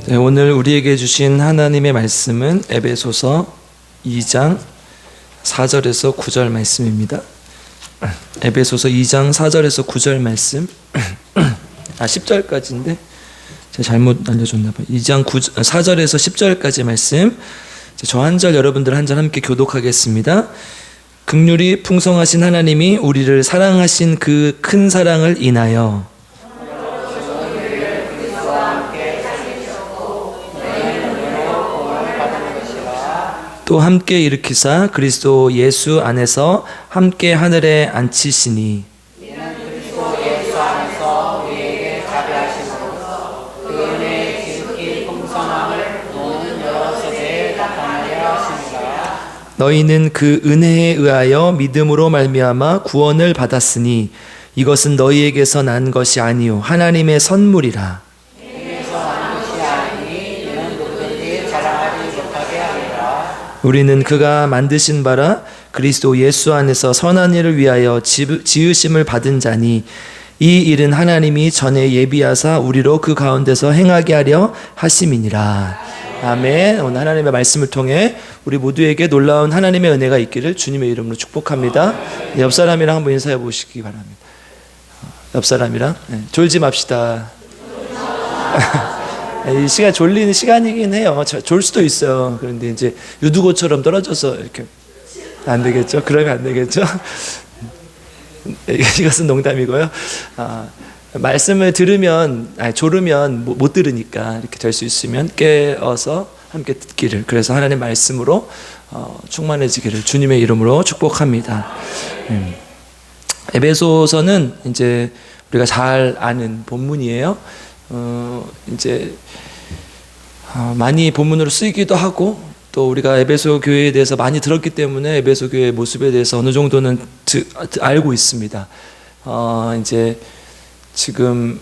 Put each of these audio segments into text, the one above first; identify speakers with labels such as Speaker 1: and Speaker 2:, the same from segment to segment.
Speaker 1: 네, 오늘 우리에게 주신 하나님의 말씀은 에베소서 2장 4절에서 9절 말씀입니다. 에베소서 2장 4절에서 9절 말씀. 10절까지인데 제가 잘못 알려줬나 봐요. 2장 4절에서 10절까지 말씀. 저 한 절 여러분들 한 절 함께 교독하겠습니다. 긍휼이 풍성하신 하나님이 우리를 사랑하신 그 큰 사랑을 인하여 또 함께 일으키사 그리스도 예수 안에서 함께 하늘에 앉히시니
Speaker 2: 이는 그리스도 예수 안에서 우리에게 자비하심으로써 그 은혜의 지극히 풍성함을 모든 여러 세대에 나타나게 하심이라.
Speaker 1: 너희는 그 은혜에 의하여 믿음으로 말미암아 구원을 받았으니 이것은 너희에게서 난 것이 아니요 하나님의 선물이라. 우리는 그가 만드신 바라 그리스도 예수 안에서 선한 일을 위하여 지으심을 받은 자니 이 일은 하나님이 전에 예비하사 우리로 그 가운데서 행하게 하려 하심이니라. 아멘. 오늘 하나님의 말씀을 통해 우리 모두에게 놀라운 하나님의 은혜가 있기를 주님의 이름으로 축복합니다. 옆 사람이랑 한번 인사해 보시기 바랍니다. 옆 사람이랑 졸지 맙시다. 이 시간 졸리는 시간이긴 해요. 졸 수도 있어요. 그런데 이제 유두고처럼 떨어져서 이렇게 안 되겠죠? 그러면 안 되겠죠? 이것은 농담이고요. 말씀을 들으면 졸으면 못 들으니까 이렇게 될 수 있으면 깨어서 함께 듣기를, 그래서 하나님의 말씀으로 충만해지기를 주님의 이름으로 축복합니다. 에베소서는 이제 우리가 잘 아는 본문이에요. 이제 많이 본문으로 쓰이기도 하고 또 우리가 에베소 교회에 대해서 많이 들었기 때문에 에베소 교회의 모습에 대해서 어느 정도는 알고 있습니다. 이제 지금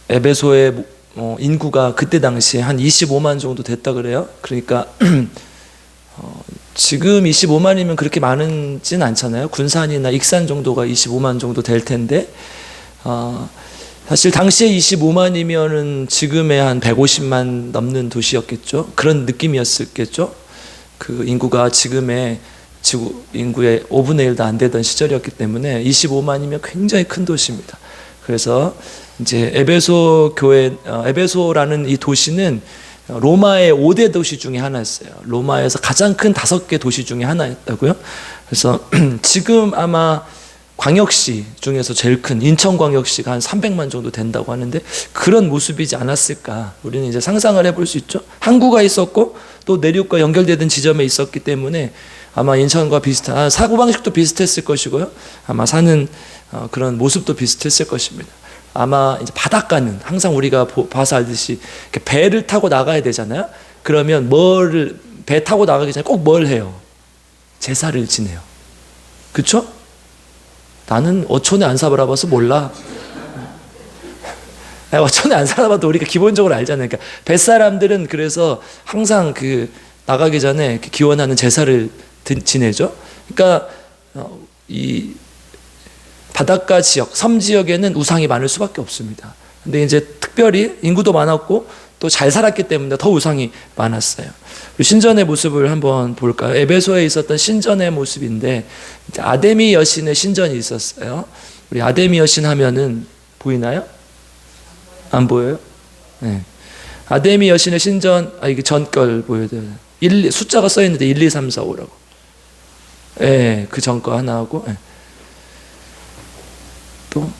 Speaker 1: 에베소의 인구가 그때 당시에 한 25만 정도 됐다 그래요. 그러니까 지금 25만이면 그렇게 많지는 않잖아요. 군산이나 익산 정도가 25만 정도 될 텐데 사실 당시에 25만이면은 지금의 한 150만 넘는 도시였겠죠. 그런 느낌이었겠죠. 그 인구가 지금의 지구 인구의 5분의 1도 안 되던 시절이었기 때문에 25만이면 굉장히 큰 도시입니다. 그래서 이제 에베소 교회, 에베소라는 이 도시는 로마의 5대 도시 중에 하나였어요. 로마에서 가장 큰 5개 도시 중에 하나였다고요. 그래서 지금 아마 광역시 중에서 제일 큰 인천광역시가 한 300만 정도 된다고 하는데 그런 모습이지 않았을까. 우리는 이제 상상을 해볼 수 있죠. 항구가 있었고 또 내륙과 연결되던 지점에 있었기 때문에 아마 인천과 비슷한 사고방식도 비슷했을 것이고요. 아마 사는 그런 모습도 비슷했을 것입니다. 아마 이제 바닷가는 항상 우리가 봐서 알듯이 배를 타고 나가야 되잖아요. 그러면 배 타고 나가기 전에 꼭 뭘 해요? 제사를 지내요. 그렇죠? 나는 어촌에 안 살아봐서 몰라. 어촌에 안 살아봐도 우리가 기본적으로 알잖아요. 그러니까 뱃사람들은 그래서 항상 나가기 전에 기원하는 제사를 지내죠. 그러니까 이 바닷가 지역, 섬 지역에는 우상이 많을 수밖에 없습니다. 근데 이제 특별히 인구도 많았고 또 잘 살았기 때문에 더 우상이 많았어요. 신전의 모습을 한번 볼까요? 에베소에 있었던 신전의 모습인데 아데미 여신의 신전이 있었어요. 우리 아데미 여신 하면은 보이나요? 안 보여요? 네. 아데미 여신의 신전, 이게 전걸 보여요. 숫자가 써 있는데 1, 2, 3, 4, 5라고. 네, 그 전거 하나 하고. 네. 또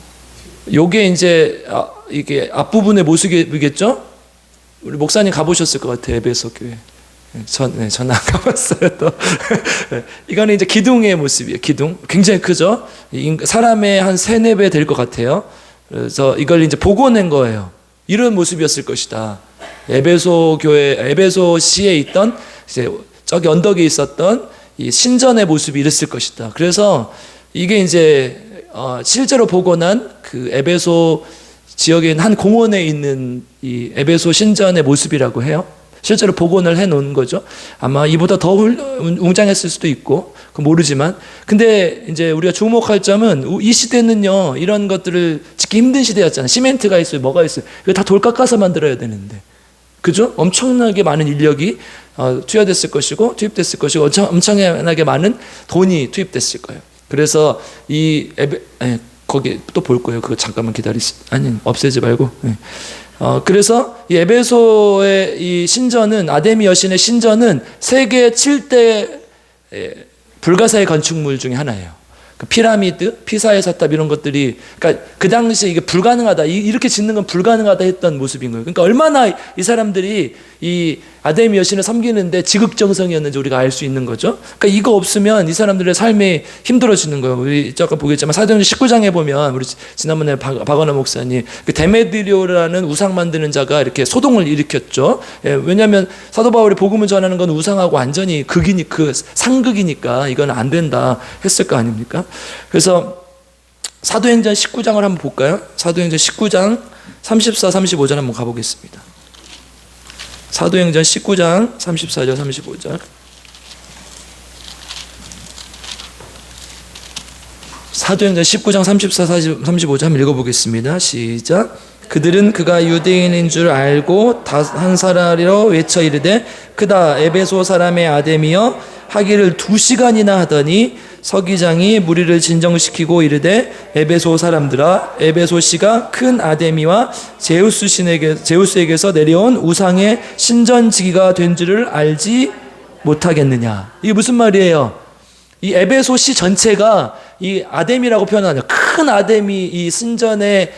Speaker 1: 요게 이제 이게 앞부분의 모습이겠죠? 우리 목사님 가보셨을 것 같아요. 에베소 교회. 저는 안 가봤어요. 또 이거는 이제 기둥의 모습이에요. 기둥 굉장히 크죠. 사람의 한 3-4배 될 것 같아요. 그래서 이걸 이제 복원한 거예요. 이런 모습이었을 것이다. 에베소 교회, 에베소시에 있던 이제 저기 언덕에 있었던 이 신전의 모습이 이랬을 것이다. 그래서 이게 이제 실제로 복원한 그 에베소 지역에 있는 한 공원에 있는 이 에베소 신전의 모습이라고 해요. 실제로 복원을 해놓은 거죠. 아마 이보다 더 웅장했을 수도 있고, 그건 모르지만. 근데 이제 우리가 주목할 점은 이 시대는요, 이런 것들을 짓기 힘든 시대였잖아요. 시멘트가 있어요, 뭐가 있어요. 이거 다 돌 깎아서 만들어야 되는데. 그죠? 엄청나게 많은 인력이 투입됐을 것이고 엄청나게 많은 돈이 투입됐을 거예요. 그래서 거기 또 볼 거예요. 그거 잠깐만 아니 없애지 말고. 그래서 이 에베소의 이 신전은 아데미 여신의 신전은 세계 7대 불가사의 건축물 중에 하나예요. 그 피라미드, 피사의 사탑 이런 것들이 그러니까 그 당시에 이게 불가능하다 이렇게 짓는 건 불가능하다 했던 모습인 거예요. 그러니까 얼마나 이 사람들이 이 아데미 여신을 섬기는데 지극정성이었는지 우리가 알 수 있는 거죠. 그러니까 이거 없으면 이 사람들의 삶이 힘들어지는 거예요. 우리 아까 보겠지만 사도행전 19장에 보면 우리 지난번에 박원호 목사님 그 데메드리오라는 우상 만드는 자가 이렇게 소동을 일으켰죠. 왜냐하면 사도 바울이 복음을 전하는 건 우상하고 완전히 상극이니까 이건 안 된다 했을 거 아닙니까? 그래서 사도행전 19장을 한번 볼까요? 사도행전 19장 34, 35절 한번 가보겠습니다. 사도행전 19장 34절 35절 사도행전 19장 34, 35절 한번 읽어보겠습니다. 시작. 그들은 그가 유대인인 줄 알고 한 사람이라 외쳐 이르되 그다 에베소 사람의 아데미여 하기를 2시간이나 하더니 서기장이 무리를 진정시키고 이르되 에베소 사람들아 에베소시가 큰 아데미와 제우스에게서 내려온 우상의 신전지기가 된 줄을 알지 못하겠느냐. 이게 무슨 말이에요? 이 에베소시 전체가 이 아데미라고 표현하냐. 큰 아데미 이 신전의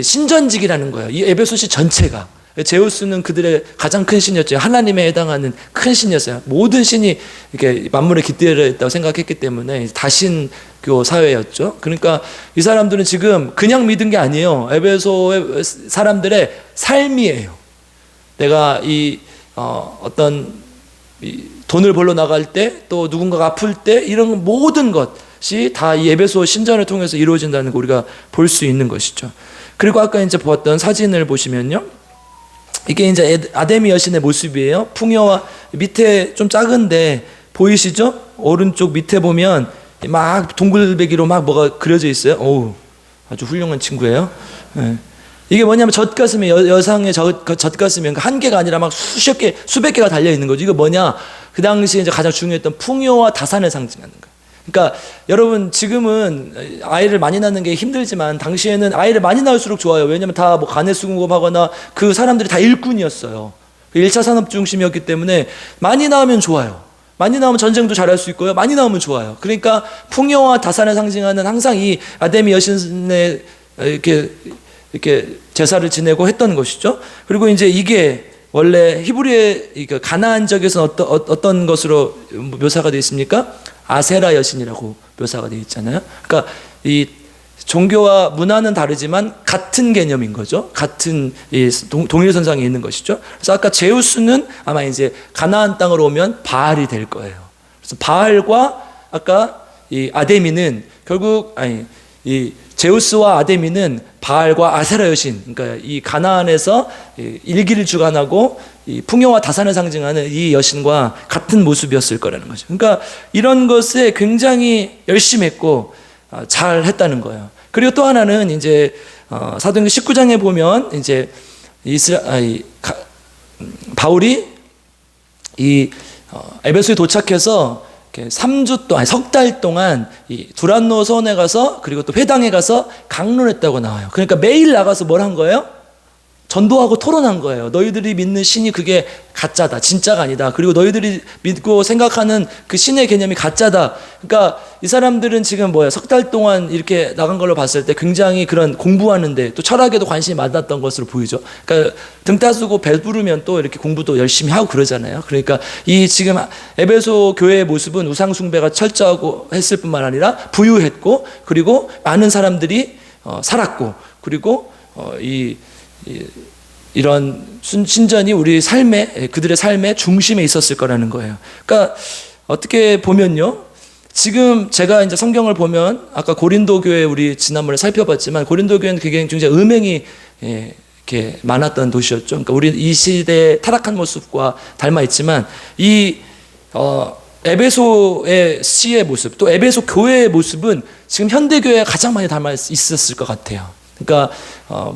Speaker 1: 신전지기라는 거예요. 이 에베소시 전체가. 제우스는 그들의 가장 큰 신이었죠. 하나님에 해당하는 큰 신이었어요. 모든 신이 이렇게 만물에 깃들어 있다고 생각했기 때문에 다신교 사회였죠. 그러니까 이 사람들은 지금 그냥 믿은 게 아니에요. 에베소의 사람들의 삶이에요. 내가 어떤 돈을 벌러 나갈 때 또 누군가가 아플 때 이런 모든 것이 다 이 에베소 신전을 통해서 이루어진다는 거 우리가 볼 수 있는 것이죠. 그리고 아까 이제 보았던 사진을 보시면요. 이게 이제 아데미 여신의 모습이에요. 풍요와 밑에 좀 작은데 보이시죠? 오른쪽 밑에 보면 막 동글배기로 막 뭐가 그려져 있어요. 어우, 아주 훌륭한 친구예요. 네. 이게 뭐냐면 젖가슴에 여성의 젖가슴에 한 개가 아니라 막 수백 개가 달려 있는 거죠. 이거 뭐냐? 그 당시에 이제 가장 중요했던 풍요와 다산을 상징하는 거예요. 그러니까 여러분 지금은 아이를 많이 낳는 게 힘들지만 당시에는 아이를 많이 낳을수록 좋아요. 왜냐하면 다 뭐 간에 수공업하거나 그 사람들이 다 일꾼이었어요. 1차 산업 중심이었기 때문에 많이 낳으면 좋아요. 많이 낳으면 전쟁도 잘할 수 있고요. 많이 낳으면 좋아요. 그러니까 풍요와 다산을 상징하는 항상 이 아데미 여신의 이렇게 제사를 지내고 했던 것이죠. 그리고 이제 이게 원래 히브리의 가나안 지역에서는 어떤 것으로 묘사가 되어 있습니까? 아세라 여신이라고 묘사가 되어 있잖아요. 그러니까 이 종교와 문화는 다르지만 같은 개념인 거죠. 같은 동일선상에 있는 것이죠. 그래서 아까 제우스는 아마 이제 가나안 땅으로 오면 바알이 될 거예요. 그래서 바알과 아까 이 아데미는 결국 이 제우스와 아데미는 바알과 아세라 여신, 그러니까 이 가나안에서 일기를 주관하고 이 풍요와 다산을 상징하는 이 여신과 같은 모습이었을 거라는 거죠. 그러니까 이런 것에 굉장히 열심히 했고 잘 했다는 거예요. 그리고 또 하나는 이제 사도행전 19장에 보면 이제 바울이 이 에베소에 도착해서 3주 동안, 석 달 동안 이 두란노 서원에 가서 그리고 또 회당에 가서 강론했다고 나와요. 그러니까 매일 나가서 뭘 한 거예요? 전도하고 토론한 거예요. 너희들이 믿는 신이 그게 가짜다, 진짜가 아니다. 그리고 너희들이 믿고 생각하는 그 신의 개념이 가짜다. 그러니까 이 사람들은 지금 석 달 동안 이렇게 나간 걸로 봤을 때 굉장히 그런 공부하는데 또 철학에도 관심이 많았던 것으로 보이죠. 그러니까 등 따스고 배부르면 또 이렇게 공부도 열심히 하고 그러잖아요. 그러니까 이 지금 에베소 교회의 모습은 우상 숭배가 철저하고 했을 뿐만 아니라 부유했고 그리고 많은 사람들이 살았고 그리고 이런 신전이 우리 삶의 그들의 삶의 중심에 있었을 거라는 거예요. 그러니까 어떻게 보면요, 지금 제가 이제 성경을 보면 아까 고린도 교회 우리 지난번에 살펴봤지만 고린도 교회는 굉장히 음행이 이렇게 많았던 도시였죠. 그러니까 우리 이 시대의 타락한 모습과 닮아 있지만 이 에베소의 시의 모습 또 에베소 교회의 모습은 지금 현대 교회에 가장 많이 닮아 있었을 것 같아요. 그러니까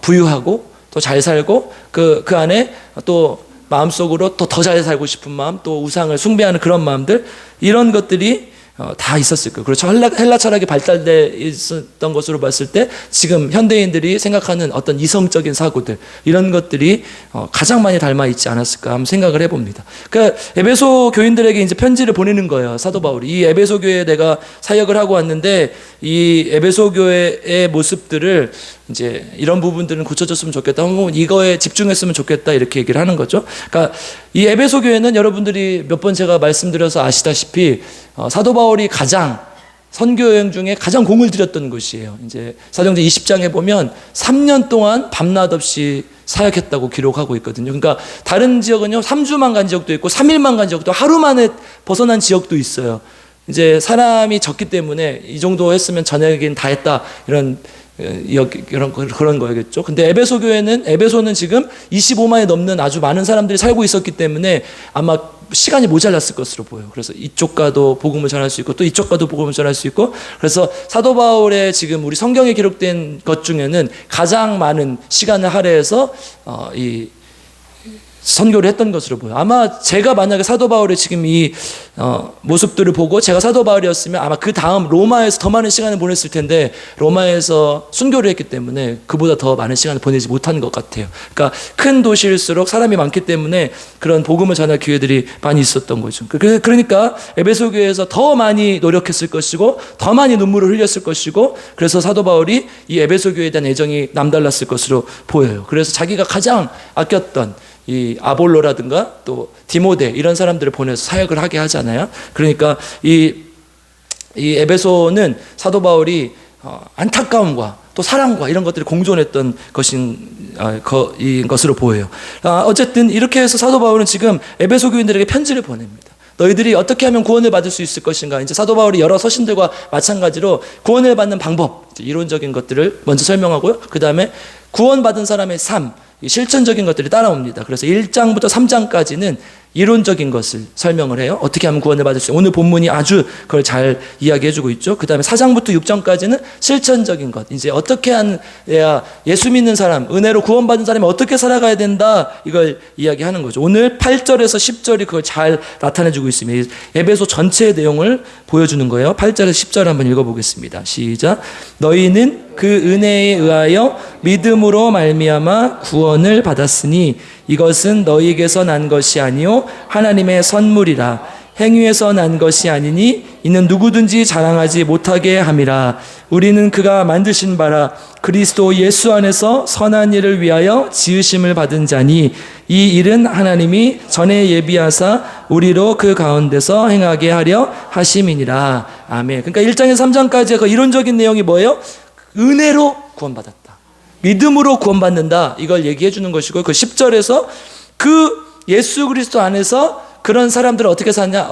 Speaker 1: 부유하고 또 잘 살고 그 안에 또 마음속으로 더 잘 살고 싶은 마음, 또 우상을 숭배하는 그런 마음들, 이런 것들이 다 있었을 거예요. 그렇죠. 헬라 철학이 발달돼 있었던 것으로 봤을 때 지금 현대인들이 생각하는 어떤 이성적인 사고들, 이런 것들이 가장 많이 닮아 있지 않았을까 한번 생각을 해봅니다. 그러니까 에베소 교인들에게 이제 편지를 보내는 거예요, 사도 바울이. 이 에베소 교회에 내가 사역을 하고 왔는데 이 에베소 교회의 모습들을 이제 이런 부분들은 고쳐졌으면 좋겠다, 혹은 이거에 집중했으면 좋겠다, 이렇게 얘기를 하는 거죠. 그러니까 이 에베소 교회는 여러분들이 몇 번 제가 말씀드려서 아시다시피 사도 바울이 가장 선교 여행 중에 가장 공을 들였던 곳이에요. 이제 사도행전 20장에 보면 3년 동안 밤낮 없이 사역했다고 기록하고 있거든요. 그러니까 다른 지역은요 3주만 간 지역도 있고 3일만 간 지역도, 하루 만에 벗어난 지역도 있어요. 이제 사람이 적기 때문에 이 정도 했으면 저녁엔 다 했다, 이런 그런 거겠죠. 근데 에베소는 지금 25만이 넘는 아주 많은 사람들이 살고 있었기 때문에 아마 시간이 모자랐을 것으로 보여요. 그래서 이쪽 가도 복음을 전할 수 있고 또 이쪽 가도 복음을 전할 수 있고, 그래서 사도 바울의 지금 우리 성경에 기록된 것 중에는 가장 많은 시간을 할애해서 이 선교를 했던 것으로 보여요. 아마 제가 만약에 사도 바울의 지금 이 모습들을 보고 제가 사도 바울이었으면 아마 그 다음 로마에서 더 많은 시간을 보냈을 텐데, 로마에서 순교를 했기 때문에 그보다 더 많은 시간을 보내지 못한 것 같아요. 그러니까 큰 도시일수록 사람이 많기 때문에 그런 복음을 전할 기회들이 많이 있었던 거죠. 그러니까 에베소 교회에서 더 많이 노력했을 것이고 더 많이 눈물을 흘렸을 것이고, 그래서 사도 바울이 이 에베소 교회에 대한 애정이 남달랐을 것으로 보여요. 그래서 자기가 가장 아꼈던 이 아볼로라든가 또 디모데, 이런 사람들을 보내서 사역을 하게 하잖아요. 그러니까 이 에베소는 사도 바울이 안타까움과 또 사랑과 이런 것들이 공존했던 것으로 보여요. 어쨌든 이렇게 해서 사도 바울은 지금 에베소 교인들에게 편지를 보냅니다. 너희들이 어떻게 하면 구원을 받을 수 있을 것인가. 이제 사도 바울이 여러 서신들과 마찬가지로 구원을 받는 방법, 이론적인 것들을 먼저 설명하고요. 그 다음에 구원받은 사람의 삶, 실천적인 것들이 따라옵니다. 그래서 1장부터 3장까지는 이론적인 것을 설명을 해요. 어떻게 하면 구원을 받을 수 있어요. 오늘 본문이 아주 그걸 잘 이야기해주고 있죠. 그 다음에 4장부터 6장까지는 실천적인 것, 이제 어떻게 해야 예수 믿는 사람, 은혜로 구원받은 사람이 어떻게 살아가야 된다, 이걸 이야기하는 거죠. 오늘 8절에서 10절이 그걸 잘 나타내주고 있습니다. 에베소 전체의 내용을 보여주는 거예요. 8절에서 10절 한번 읽어보겠습니다. 시작. 너희는 그 은혜에 의하여 믿음으로 말미암아 구원을 받았으니 이것은 너희에게서 난 것이 아니요 하나님의 선물이라. 행위에서 난 것이 아니니 이는 누구든지 자랑하지 못하게 함이라. 우리는 그가 만드신 바라 그리스도 예수 안에서 선한 일을 위하여 지으심을 받은 자니 이 일은 하나님이 전에 예비하사 우리로 그 가운데서 행하게 하려 하심이니라. 아멘. 그러니까 1장에서 3장까지의 그 이론적인 내용이 뭐예요? 은혜로 구원받았다, 믿음으로 구원받는다, 이걸 얘기해 주는 것이고, 그 10절에서 그 예수 그리스도 안에서 그런 사람들을 어떻게 사냐,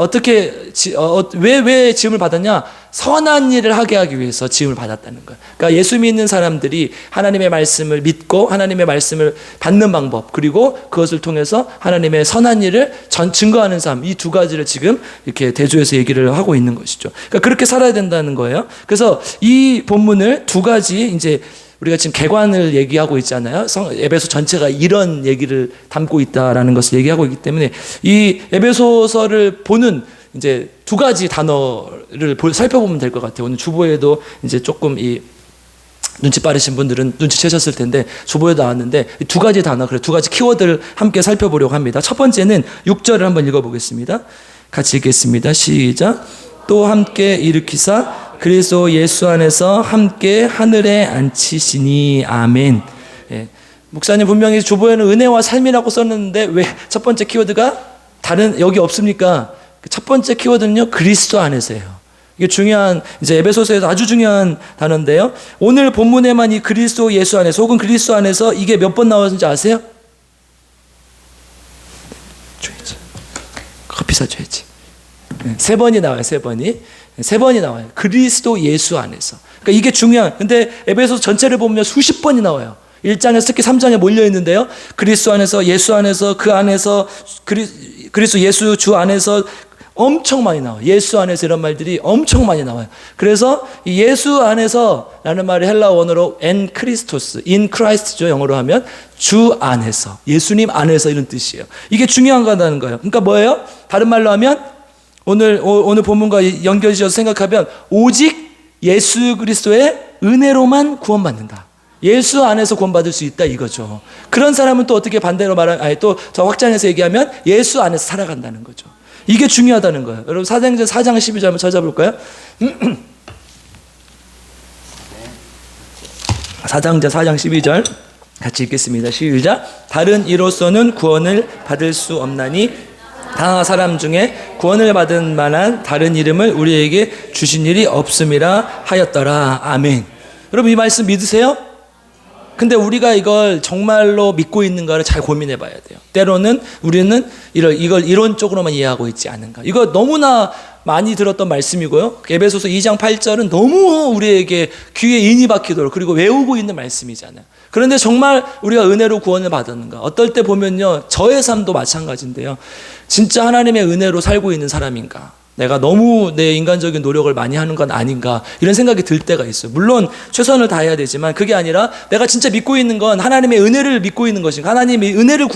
Speaker 1: 왜 지음을 받았냐, 선한 일을 하게 하기 위해서 지음을 받았다는 거예요. 그러니까 예수 믿는 사람들이 하나님의 말씀을 믿고 하나님의 말씀을 받는 방법, 그리고 그것을 통해서 하나님의 선한 일을 증거하는 삶, 이 두 가지를 지금 이렇게 대조해서 얘기를 하고 있는 것이죠. 그러니까 그렇게 살아야 된다는 거예요. 그래서 이 본문을 두 가지, 이제 우리가 지금 개관을 얘기하고 있잖아요. 에베소 전체가 이런 얘기를 담고 있다라는 것을 얘기하고 있기 때문에 이 에베소서를 보는 이제 두 가지 단어를 살펴보면 될 것 같아요. 오늘 주보에도 이제 조금 이 눈치 빠르신 분들은 눈치채셨을 텐데 주보에 나왔는데 두 가지 단어, 그래 두 가지 키워드를 함께 살펴보려고 합니다. 첫 번째는 6절을 한번 읽어보겠습니다. 같이 읽겠습니다. 시작. 또 함께 일으키사 그리스도 예수 안에서 함께 하늘에 앉히시니. 아멘. 예. 목사님 분명히 주보에는 은혜와 삶이라고 썼는데 왜 첫 번째 키워드가 여기 없습니까? 첫 번째 키워드는요, 그리스도 안에서예요. 이게 중요한, 이제 에베소서에서 아주 중요한 단어인데요. 오늘 본문에만 이 그리스도 예수 안에서 혹은 그리스도 안에서 이게 몇 번 나왔는지 아세요? 줘야지. 커피 사줘야지. 3번이 나와요. 3번이 나와요. 그리스도 예수 안에서. 그러니까 이게 중요한, 근데 에베소 전체를 보면 수십 번이 나와요. 1장에서 특히 3장에 몰려 있는데요. 그리스도 안에서, 예수 안에서, 그 안에서, 그리스도 예수 주 안에서 엄청 많이 나와요. 예수 안에서 이런 말들이 엄청 많이 나와요. 그래서 이 예수 안에서 라는 말이 헬라 원어로 엔 크리스토스, 인 크라이스트죠. 영어로 하면 주 안에서, 예수님 안에서 이런 뜻이에요. 이게 중요한 거라는 거예요. 그러니까 뭐예요? 다른 말로 하면 오늘 본문과 연결지어서 생각하면 오직 예수 그리스도의 은혜로만 구원받는다. 예수 안에서 구원받을 수 있다 이거죠. 그런 사람은 또 어떻게 반대로 또 더 확장해서 얘기하면 예수 안에서 살아간다는 거죠. 이게 중요하다는 거예요. 여러분 사도행전 4장 12절 한번 찾아볼까요? 사도행전 4장 12절 같이 읽겠습니다. 시작. 다른 이로서는 구원을 받을 수 없나니 다 사람 중에 구원을 받은 만한 다른 이름을 우리에게 주신 일이 없음이라 하였더라. 아멘. 여러분 이 말씀 믿으세요? 근데 우리가 이걸 정말로 믿고 있는가를 잘 고민해 봐야 돼요. 때로는 우리는 이걸 이론적으로만 이해하고 있지 않은가. 이거 너무나 많이 들었던 말씀이고요. 에베소서 2장 8절은 너무 우리에게 귀에 인이 박히도록 그리고 외우고 있는 말씀이잖아요. 그런데 정말 우리가 은혜로 구원을 받았는가? 어떨 때 보면요. 저의 삶도 마찬가지인데요. 진짜 하나님의 은혜로 살고 있는 사람인가? 내가 너무 내 인간적인 노력을 많이 하는 건 아닌가 이런 생각이 들 때가 있어요. 물론 최선을 다해야 되지만 그게 아니라 내가 진짜 믿고 있는 건 하나님의 은혜를 믿고 있는 것인가, 하나님의 은혜를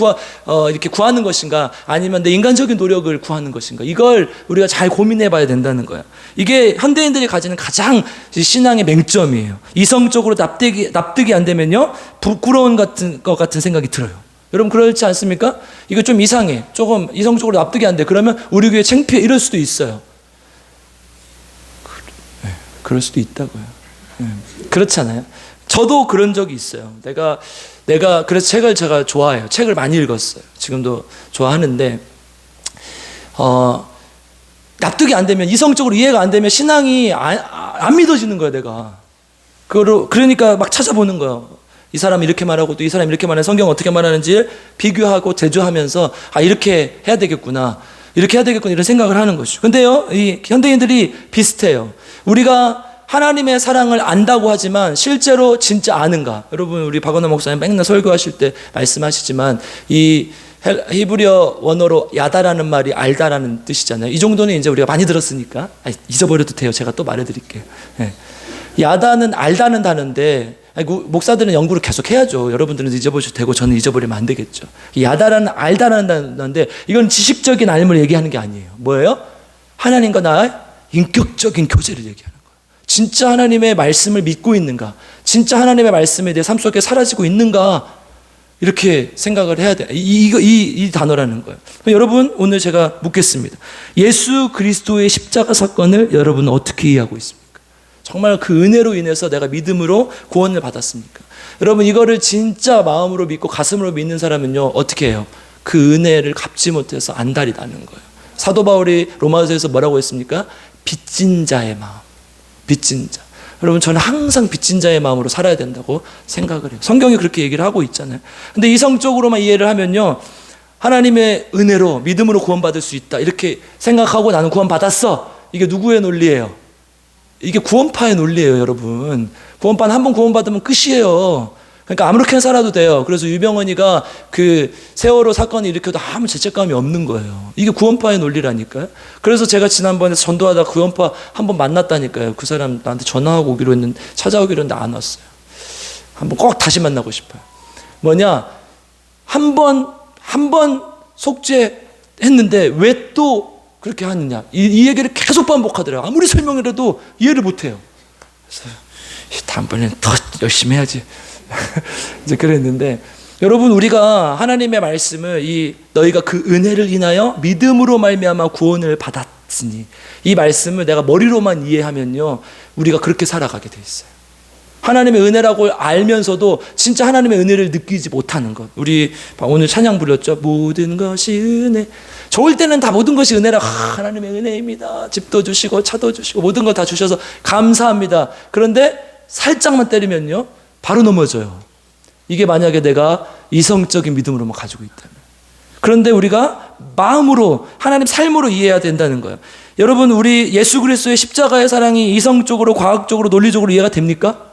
Speaker 1: 이렇게 구하는 것인가, 아니면 내 인간적인 노력을 구하는 것인가, 이걸 우리가 잘 고민해 봐야 된다는 거예요. 이게 현대인들이 가지는 가장 신앙의 맹점이에요. 이성적으로 납득이 안 되면요 부끄러운 것 같은 생각이 들어요. 여러분 그렇지 않습니까? 이거 좀 이상해. 조금 이성적으로 납득이 안 돼. 그러면 우리 교회 창피해. 이럴 수도 있어요. 그럴 수도 있다고요. 그렇잖아요. 저도 그런 적이 있어요. 내가 그래서 책을 제가 좋아해요. 책을 많이 읽었어요. 지금도 좋아하는데 납득이 안 되면, 이성적으로 이해가 안 되면 신앙이 안 믿어지는 거야 내가. 그러니까 막 찾아보는 거예요. 이 사람이 이렇게 말하고 또 이 사람이 이렇게 말하는 성경 어떻게 말하는지 비교하고 대조하면서 이렇게 해야 되겠구나, 이렇게 해야 되겠구나 이런 생각을 하는 것이죠. 근데요 이 현대인들이 비슷해요. 우리가 하나님의 사랑을 안다고 하지만 실제로 진짜 아는가? 여러분 우리 박원호 목사님 맨날 설교하실 때 말씀하시지만 이 히브리어 원어로 야다라는 말이 알다라는 뜻이잖아요. 이 정도는 이제 우리가 많이 들었으니까 잊어버려도 돼요. 제가 또 말해드릴게요. 야다는 알다는 단어인데 목사들은 연구를 계속 해야죠. 여러분들은 잊어버리셔도 되고 저는 잊어버리면 안 되겠죠. 야다라는 알다라는 단어인데 이건 지식적인 알을 얘기하는 게 아니에요. 뭐예요? 하나님과 나의 인격적인 교제를 얘기하는 거예요. 진짜 하나님의 말씀을 믿고 있는가, 진짜 하나님의 말씀에 내 삶 속에 사라지고 있는가, 이렇게 생각을 해야 돼. 이 단어라는 거예요. 여러분 오늘 제가 묻겠습니다. 예수 그리스도의 십자가 사건을 여러분은 어떻게 이해하고 있습니까? 정말 그 은혜로 인해서 내가 믿음으로 구원을 받았습니까? 여러분 이거를 진짜 마음으로 믿고 가슴으로 믿는 사람은요 어떻게 해요? 그 은혜를 갚지 못해서 안달이 나는 거예요. 사도 바울이 로마서에서 뭐라고 했습니까? 빚진 자의 마음, 빚진 자. 여러분 저는 항상 빚진 자의 마음으로 살아야 된다고 생각을 해요. 성경이 그렇게 얘기를 하고 있잖아요. 근데 이성적으로만 이해를 하면요 하나님의 은혜로 믿음으로 구원받을 수 있다 이렇게 생각하고 나는 구원받았어. 이게 누구의 논리예요? 이게 구원파의 논리예요. 여러분 구원파는 한번 구원받으면 끝이에요. 그러니까 아무렇게나 살아도 돼요. 그래서 유병헌이가 그 세월호 사건을 일으켜도 아무 죄책감이 없는 거예요. 이게 구원파의 논리라니까요. 그래서 제가 지난번에 전도하다 구원파 한번 만났다니까요. 그 사람 나한테 전화하고 오기로 했는데, 찾아오기로 했는데 안 왔어요. 한번 꼭 다시 만나고 싶어요. 뭐냐, 한 번 속죄했는데 왜 또 그렇게 하느냐, 이 얘기를 계속 반복하더라고요. 아무리 설명해도 이해를 못해요. 그래서 다음번에는 더 열심히 해야지 이제 그랬는데, 여러분 우리가 하나님의 말씀을 너희가 그 은혜를 인하여 믿음으로 말미암아 구원을 받았으니, 이 말씀을 내가 머리로만 이해하면요 우리가 그렇게 살아가게 돼 있어요. 하나님의 은혜라고 알면서도 진짜 하나님의 은혜를 느끼지 못하는 것. 우리 오늘 찬양 불렀죠. 모든 것이 은혜. 좋을 때는 다 모든 것이 은혜라, 하나님의 은혜입니다. 집도 주시고 차도 주시고 모든 거 다 주셔서 감사합니다. 그런데 살짝만 때리면요 바로 넘어져요. 이게 만약에 내가 이성적인 믿음으로만 가지고 있다면. 그런데 우리가 마음으로, 하나님 삶으로 이해해야 된다는 거예요. 여러분 우리 예수 그리스도의 십자가의 사랑이 이성적으로, 과학적으로, 논리적으로 이해가 됩니까?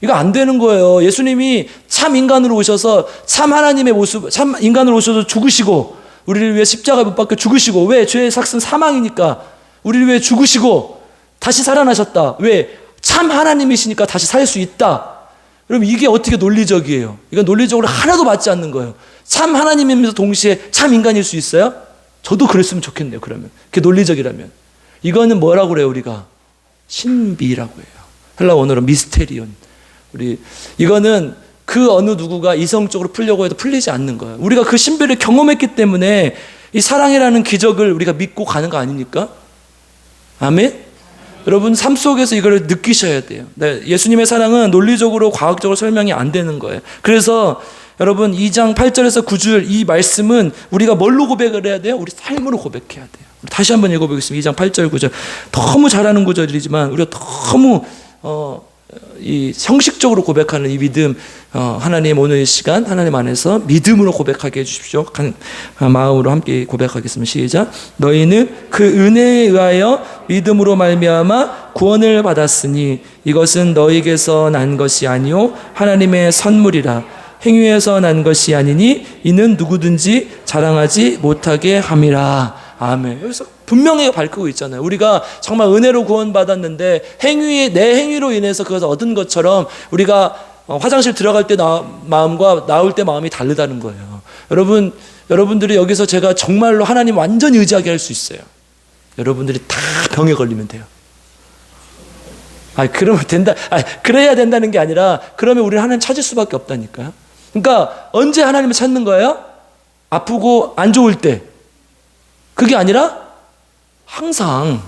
Speaker 1: 이거 안 되는 거예요. 예수님이 참 인간으로 오셔서 참 하나님의 모습, 참 인간으로 오셔서 죽으시고 우리를 위해 십자가에 못 박혀 죽으시고, 왜? 죄의 삭은 사망이니까 우리를 위해 죽으시고 다시 살아나셨다. 왜? 참 하나님이시니까 다시 살 수 있다. 여러분, 이게 어떻게 논리적이에요? 이건 논리적으로 하나도 맞지 않는 거예요. 참 하나님이면서 동시에 참 인간일 수 있어요? 저도 그랬으면 좋겠네요. 그러면 그게 논리적이라면. 이거는 뭐라고 그래요? 우리가 신비라고 해요. 헬라 원어로 미스테리온. 이거는 그 어느 누구가 이성적으로 풀려고 해도 풀리지 않는 거예요. 우리가 그 신비를 경험했기 때문에 이 사랑이라는 기적을 우리가 믿고 가는 거 아닙니까? 아멘? 여러분, 삶 속에서 이걸 느끼셔야 돼요. 네, 예수님의 사랑은 논리적으로 과학적으로 설명이 안 되는 거예요. 그래서 여러분, 2장 8절에서 9절 이 말씀은 우리가 뭘로 고백을 해야 돼요? 우리 삶으로 고백해야 돼요. 다시 한번 읽어보겠습니다. 2장 8절 9절. 너무 잘하는 구절이지만 우리가 너무 이 형식적으로 고백하는 이 믿음, 하나님 오늘 이 시간 하나님 안에서 믿음으로 고백하게 해주십시오. 마음으로 함께 고백하겠습니다. 시작. 너희는 그 은혜에 의하여 믿음으로 말미암아 구원을 받았으니 이것은 너희에게서 난 것이 아니요 하나님의 선물이라. 행위에서 난 것이 아니니 이는 누구든지 자랑하지 못하게 함이라. 아멘. 여기서 분명히 밝히고 있잖아요. 우리가 정말 은혜로 구원받았는데 내 행위로 인해서 그것을 얻은 것처럼 우리가 화장실 들어갈 때 마음과 나올 때 마음이 다르다는 거예요. 여러분들이 여기서 제가 정말로 하나님 완전히 의지하게 할 수 있어요. 여러분들이 다 병에 걸리면 돼요. 그러면 된다. 그래야 된다는 게 아니라 그러면 우리는 하나님 찾을 수밖에 없다니까요. 그러니까 언제 하나님을 찾는 거예요? 아프고 안 좋을 때. 그게 아니라 항상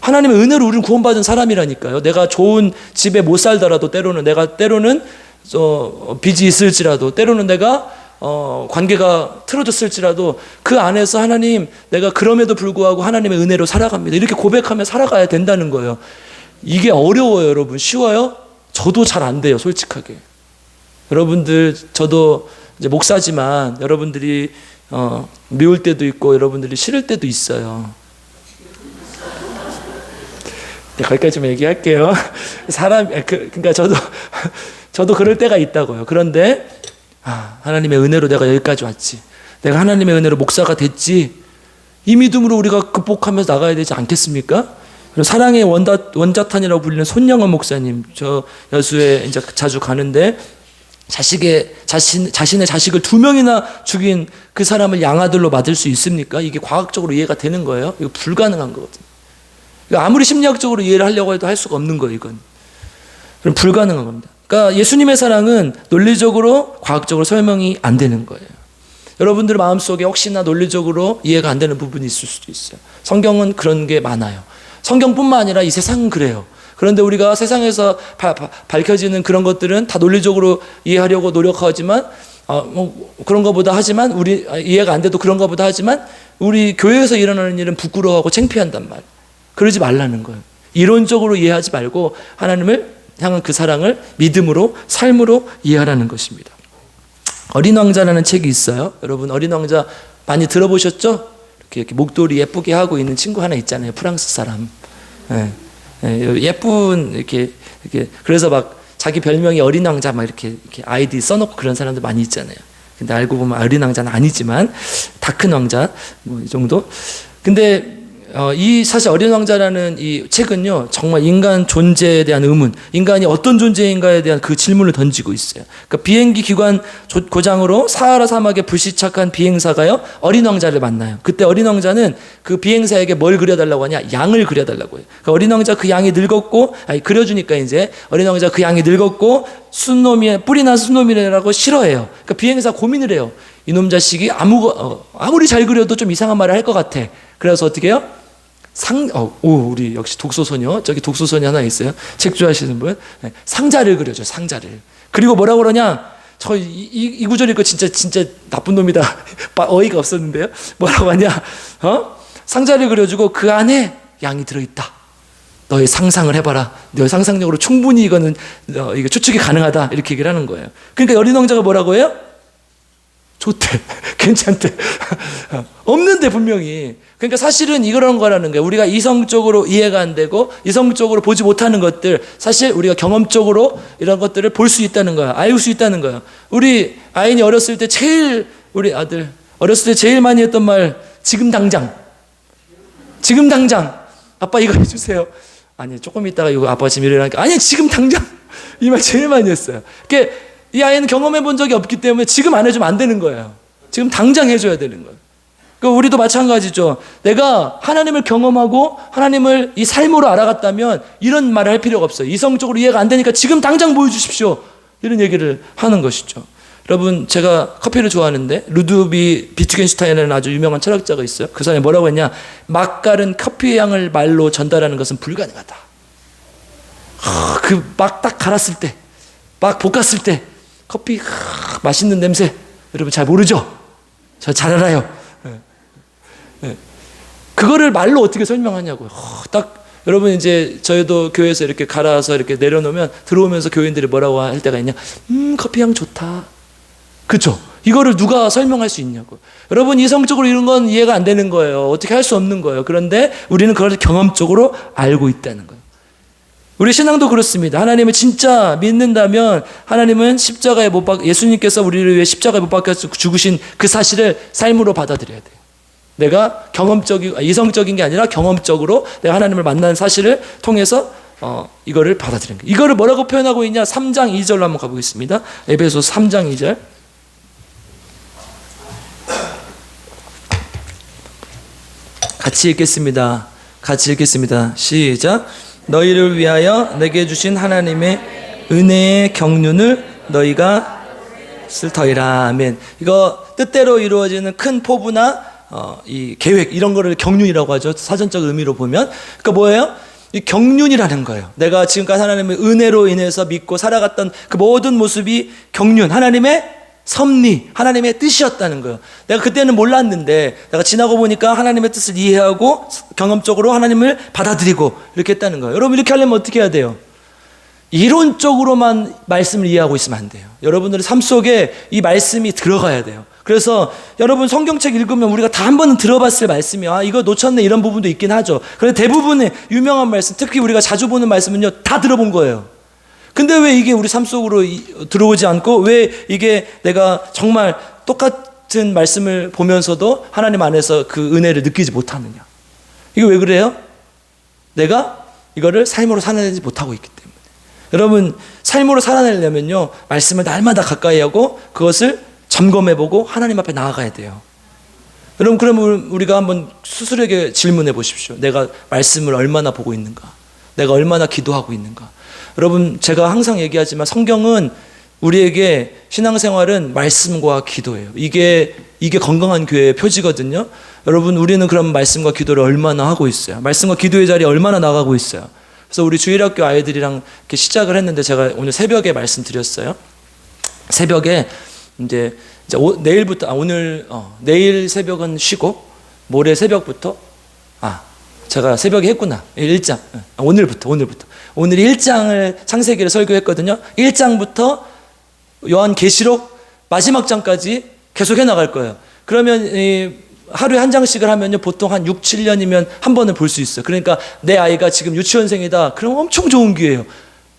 Speaker 1: 하나님의 은혜로 우리는 구원받은 사람이라니까요. 내가 좋은 집에 못 살더라도 때로는 빚이 있을지라도 때로는 내가 관계가 틀어졌을지라도 그 안에서 하나님 내가 그럼에도 불구하고 하나님의 은혜로 살아갑니다. 이렇게 고백하며 살아가야 된다는 거예요. 이게 어려워요, 여러분. 쉬워요? 저도 잘 안 돼요, 솔직하게. 여러분들, 저도 이제 목사지만 여러분들이 미울 때도 있고 여러분들이 싫을 때도 있어요. 네, 거기까지만 얘기할게요. 그러니까 저도 그럴 때가 있다고요. 그런데 하나님의 은혜로 내가 여기까지 왔지. 내가 하나님의 은혜로 목사가 됐지. 이 믿음으로 우리가 극복하면서 나가야 되지 않겠습니까? 사랑의 원자탄이라고 불리는 손영원 목사님, 저 여수에 이제 자주 가는데 자신의 자식을 2명이나 죽인 그 사람을 양아들로 받을 수 있습니까? 이게 과학적으로 이해가 되는 거예요? 이거 불가능한 거거든요. 아무리 심리학적으로 이해를 하려고 해도 할 수가 없는 거예요, 이건. 그럼 불가능한 겁니다. 그러니까 예수님의 사랑은 논리적으로, 과학적으로 설명이 안 되는 거예요. 여러분들 마음속에 혹시나 논리적으로 이해가 안 되는 부분이 있을 수도 있어요. 성경은 그런 게 많아요. 성경뿐만 아니라 이 세상은 그래요. 그런데 우리가 세상에서 밝혀지는 그런 것들은 다 논리적으로 이해하려고 노력하지만 그런 것보다 하지만 우리 이해가 안 돼도 그런 것보다 하지만 우리 교회에서 일어나는 일은 부끄러워하고 창피한단 말이에요. 그러지 말라는 거예요. 이론적으로 이해하지 말고 하나님을 향한 그 사랑을 믿음으로, 삶으로 이해하라는 것입니다. 어린 왕자라는 책이 있어요. 여러분, 어린 왕자 많이 들어보셨죠? 이렇게 목도리 예쁘게 하고 있는 친구 하나 있잖아요. 프랑스 사람. 예쁜 이렇게 그래서 막 자기 별명이 어린 왕자 막 이렇게 아이디 써놓고 그런 사람들 많이 있잖아요. 근데 알고 보면 어린 왕자는 아니지만 다 큰 왕자 뭐 이 정도. 근데 이 사실 어린 왕자라는 이 책은요 정말 인간 존재에 대한 의문, 인간이 어떤 존재인가에 대한 그 질문을 던지고 있어요. 그러니까 비행기 기관 고장으로 사하라 사막에 불시착한 비행사가요 어린 왕자를 만나요. 그때 어린 왕자는 그 비행사에게 뭘 그려달라고 하냐, 양을 그려달라고 해요. 그러니까 어린 왕자 그 양이 늙었고, 그려주니까 이제 어린 왕자 그 양이 늙었고 뿔이 난 순놈이라고 싫어해요. 그러니까 비행사 고민을 해요. 이놈 자식이 아무리 잘 그려도 좀 이상한 말을 할 것 같아. 그래서 어떻게 해요? 우리 역시 독서소녀, 저기 독서소녀 하나 있어요. 책 좋아하시는 분. 상자를 그려줘, 상자를. 그리고 뭐라고 그러냐? 이 구절 읽고 진짜 나쁜 놈이다. 어이가 없었는데요. 뭐라고 하냐? 상자를 그려주고 그 안에 양이 들어있다. 너의 상상을 해봐라. 너의 상상력으로 충분히 이거는 이게 추측이 가능하다. 이렇게 얘기를 하는 거예요. 그러니까 어린 왕자가 뭐라고 해요? 좋대. 괜찮대. 없는데 분명히. 그러니까 사실은 이런 거라는 거예요. 우리가 이성적으로 이해가 안 되고 이성적으로 보지 못하는 것들, 사실 우리가 경험적으로 이런 것들을 볼 수 있다는 거야. 알 수 있다는 거야. 우리 아인이 어렸을 때 제일 우리 아들 어렸을 때 제일 많이 했던 말, 지금 당장. 아빠 이거 해주세요. 아니, 조금 있다가 이거 아빠가 지금 이러니까, 아니, 지금 당장. 이 말 제일 많이 했어요. 그러니까 이 아이는 경험해 본 적이 없기 때문에 지금 안 해주면 안 되는 거예요. 지금 당장 해줘야 되는 거예요. 그러니까 우리도 마찬가지죠. 내가 하나님을 경험하고 하나님을 이 삶으로 알아갔다면 이런 말을 할 필요가 없어요. 이성적으로 이해가 안 되니까 지금 당장 보여주십시오. 이런 얘기를 하는 것이죠. 여러분, 제가 커피를 좋아하는데 루드비 비트겐슈타인이라는 아주 유명한 철학자가 있어요. 그 사람이 뭐라고 했냐, 맛깔은 커피의 향을 말로 전달하는 것은 불가능하다. 그 막 딱 갈았을 때, 막 볶았을 때 커피 맛있는 냄새, 여러분 잘 모르죠? 저 잘 알아요. 그거를 말로 어떻게 설명하냐고요. 딱 여러분, 이제 저희도 교회에서 이렇게 갈아서 이렇게 내려놓으면 들어오면서 교인들이 뭐라고 할 때가 있냐, 커피 향 좋다. 그렇죠? 이거를 누가 설명할 수 있냐고. 여러분, 이성적으로 이런 건 이해가 안 되는 거예요. 어떻게 할 수 없는 거예요. 그런데 우리는 그걸 경험적으로 알고 있다는 거예요. 우리 신앙도 그렇습니다. 하나님을 진짜 믿는다면 하나님은 십자가에 예수님께서 우리를 위해 십자가에 못 박혀 죽으신 그 사실을 삶으로 받아들여야 돼요. 내가 이성적인 게 아니라 경험적으로 내가 하나님을 만난 사실을 통해서 이거를 받아들이는 거예요. 이거를 뭐라고 표현하고 있냐? 3장 2절로 한번 가보겠습니다. 에베소서 3장 2절. 같이 읽겠습니다. 시작. 너희를 위하여 내게 주신 하나님의 은혜의 경륜을 너희가 쓸 터이라. 아멘. 이거 뜻대로 이루어지는 큰 포부나 이 계획, 이런 거를 경륜이라고 하죠. 사전적 의미로 보면. 그러니까 뭐예요? 이 경륜이라는 거예요. 내가 지금까지 하나님의 은혜로 인해서 믿고 살아갔던 그 모든 모습이 경륜, 하나님의 섭리, 하나님의 뜻이었다는 거예요. 내가 그때는 몰랐는데 내가 지나고 보니까 하나님의 뜻을 이해하고 경험적으로 하나님을 받아들이고 이렇게 했다는 거예요. 여러분, 이렇게 하려면 어떻게 해야 돼요? 이론적으로만 말씀을 이해하고 있으면 안 돼요. 여러분들의 삶 속에 이 말씀이 들어가야 돼요. 그래서 여러분, 성경책 읽으면 우리가 다 한 번은 들어봤을 말씀이야. 이거 놓쳤네, 이런 부분도 있긴 하죠. 그런데 대부분의 유명한 말씀, 특히 우리가 자주 보는 말씀은요, 다 들어본 거예요. 근데 왜 이게 우리 삶 속으로 들어오지 않고, 왜 이게 내가 정말 똑같은 말씀을 보면서도 하나님 안에서 그 은혜를 느끼지 못하느냐? 이게 왜 그래요? 내가 이거를 삶으로 살아내지 못하고 있기 때문에. 여러분, 삶으로 살아내려면요, 말씀을 날마다 가까이 하고 그것을 점검해보고 하나님 앞에 나아가야 돼요. 여러분, 그러면 우리가 한번 스스로에게 질문해 보십시오. 내가 말씀을 얼마나 보고 있는가? 내가 얼마나 기도하고 있는가? 여러분, 제가 항상 얘기하지만 성경은 우리에게 신앙생활은 말씀과 기도예요. 이게 건강한 교회의 표지거든요. 여러분, 우리는 그럼 말씀과 기도를 얼마나 하고 있어요? 말씀과 기도의 자리에 얼마나 나가고 있어요? 그래서 우리 주일학교 아이들이랑 이렇게 시작을 했는데, 제가 오늘 새벽에 말씀드렸어요. 새벽에 이제 내일부터, 내일 새벽은 쉬고, 모레 새벽부터, 제가 새벽에 했구나. 1장. 오늘부터. 오늘 1장을 창세기를 설교했거든요. 1장부터 요한계시록 마지막 장까지 계속 해나갈 거예요. 그러면 하루에 한 장씩을 하면요, 보통 한 6, 7년이면 한 번을 볼 수 있어요. 그러니까 내 아이가 지금 유치원생이다. 그럼 엄청 좋은 기회예요.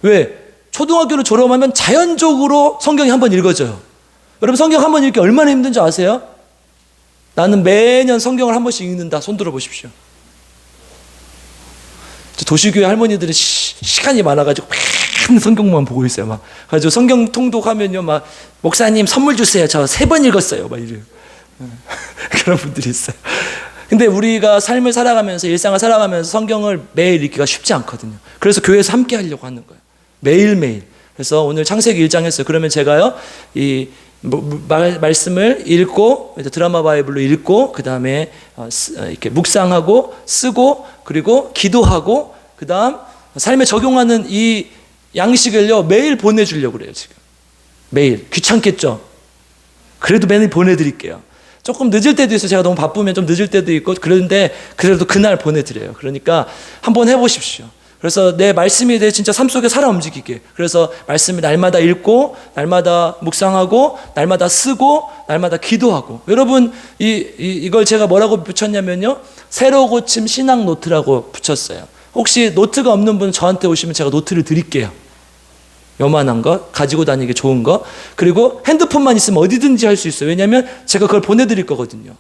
Speaker 1: 왜? 초등학교를 졸업하면 자연적으로 성경이 한 번 읽어져요. 여러분, 성경 한 번 읽기 얼마나 힘든지 아세요? 나는 매년 성경을 한 번씩 읽는다. 손 들어 보십시오. 도시교회 할머니들은 시간이 많아가지고 맨 성경만 보고 있어요. 막 가지고 성경 통독하면요, 막 목사님 선물 주세요. 저 3번 읽었어요. 막 이래요. 그런 분들이 있어요. 근데 우리가 삶을 살아가면서, 일상을 살아가면서 성경을 매일 읽기가 쉽지 않거든요. 그래서 교회에서 함께 하려고 하는 거예요. 매일매일. 그래서 오늘 창세기 1장 했어요. 그러면 제가요, 이 말씀을 읽고, 드라마 바이블로 읽고, 그 다음에 이렇게 묵상하고 쓰고, 그리고 기도하고, 그 다음 삶에 적용하는 이 양식을요, 매일 보내주려고 그래요. 지금 매일. 귀찮겠죠? 그래도 매일 보내드릴게요. 조금 늦을 때도 있어요. 제가 너무 바쁘면 좀 늦을 때도 있고, 그런데 그래도 그날 보내드려요. 그러니까 한번 해보십시오. 그래서 내 말씀에 대해 진짜 삶 속에 살아 움직이게. 그래서 말씀을 날마다 읽고, 날마다 묵상하고, 날마다 쓰고, 날마다 기도하고. 여러분, 이걸 제가 뭐라고 붙였냐면요, 새로 고침 신앙 노트라고 붙였어요. 혹시 노트가 없는 분 저한테 오시면 제가 노트를 드릴게요. 요만한 거, 가지고 다니기 좋은 거. 그리고 핸드폰만 있으면 어디든지 할 수 있어요. 왜냐하면 제가 그걸 보내드릴 거거든요.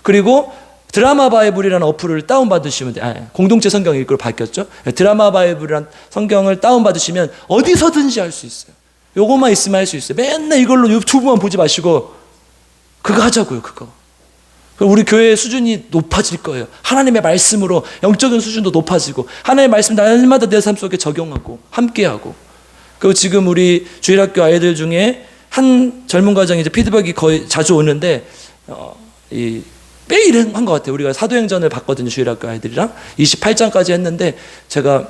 Speaker 1: 그리고 드라마 바이블이라는 어플을 다운받으시면 돼요. 공동체 성경이 이걸 바뀌었죠. 드라마 바이블이라는 성경을 다운받으시면 어디서든지 할 수 있어요. 요것만 있으면 할 수 있어요. 맨날 이걸로 유튜브만 보지 마시고 그거 하자고요. 그거. 우리 교회의 수준이 높아질 거예요. 하나님의 말씀으로 영적인 수준도 높아지고 하나님의 말씀 날마다 내 삶 속에 적용하고 함께하고. 그리고 지금 우리 주일학교 아이들 중에 한 젊은 가정이 이제 피드백이 거의 자주 오는데 매일 한 것 같아요. 우리가 사도행전을 봤거든요. 주일학교 아이들이랑 28장까지 했는데 제가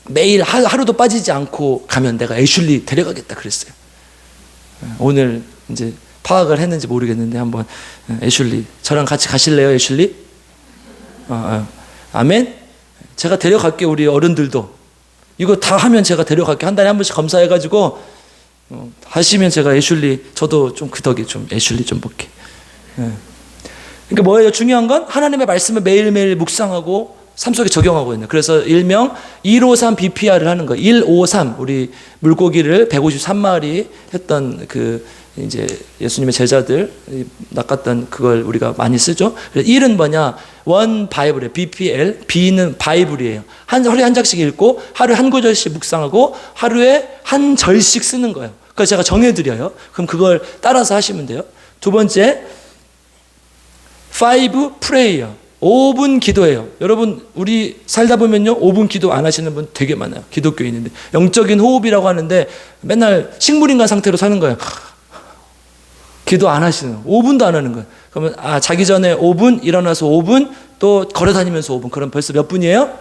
Speaker 1: 매일 하루도 빠지지 않고 가면 내가 애슐리 데려가겠다 그랬어요. 오늘 이제 파악을 했는지 모르겠는데 한번 애슐리 저랑 같이 가실래요? 애슐리? 아멘. 제가 데려갈게요. 우리 어른들도 이거 다 하면 제가 데려갈게요. 한 달에 한 번씩 검사해가지고 하시면 제가 애슐리 저도 좀 그 덕에 좀 애슐리 좀 볼게. 그러니까 뭐예요? 중요한 건 하나님의 말씀을 매일매일 묵상하고 삶 속에 적용하고 있는. 그래서 일명 153 BPR을 하는 거예요. 153 우리 물고기를 153마리 했던 그 이제 예수님의 제자들 낚았던 그걸 우리가 많이 쓰죠. 1은 뭐냐? 원 바이블이에요. BPL. B는 바이블이에요. 하루에 한 장씩 읽고 하루에 한 구절씩 묵상하고 하루에 한 절씩 쓰는 거예요. 그래서 제가 정해드려요. 그럼 그걸 따라서 하시면 돼요. 두 번째 5 prayer. 5분 기도해요. 여러분 우리 살다 보면요 5분 기도 안 하시는 분 되게 많아요. 기독교인인데 영적인 호흡이라고 하는데 맨날 식물인간 상태로 사는 거예요. 기도 안 하시는 5분도 안 하는 거예요. 그러면 자기 전에 5분, 일어나서 5분, 또 걸어 다니면서 5분. 그럼 벌써 몇 분이에요?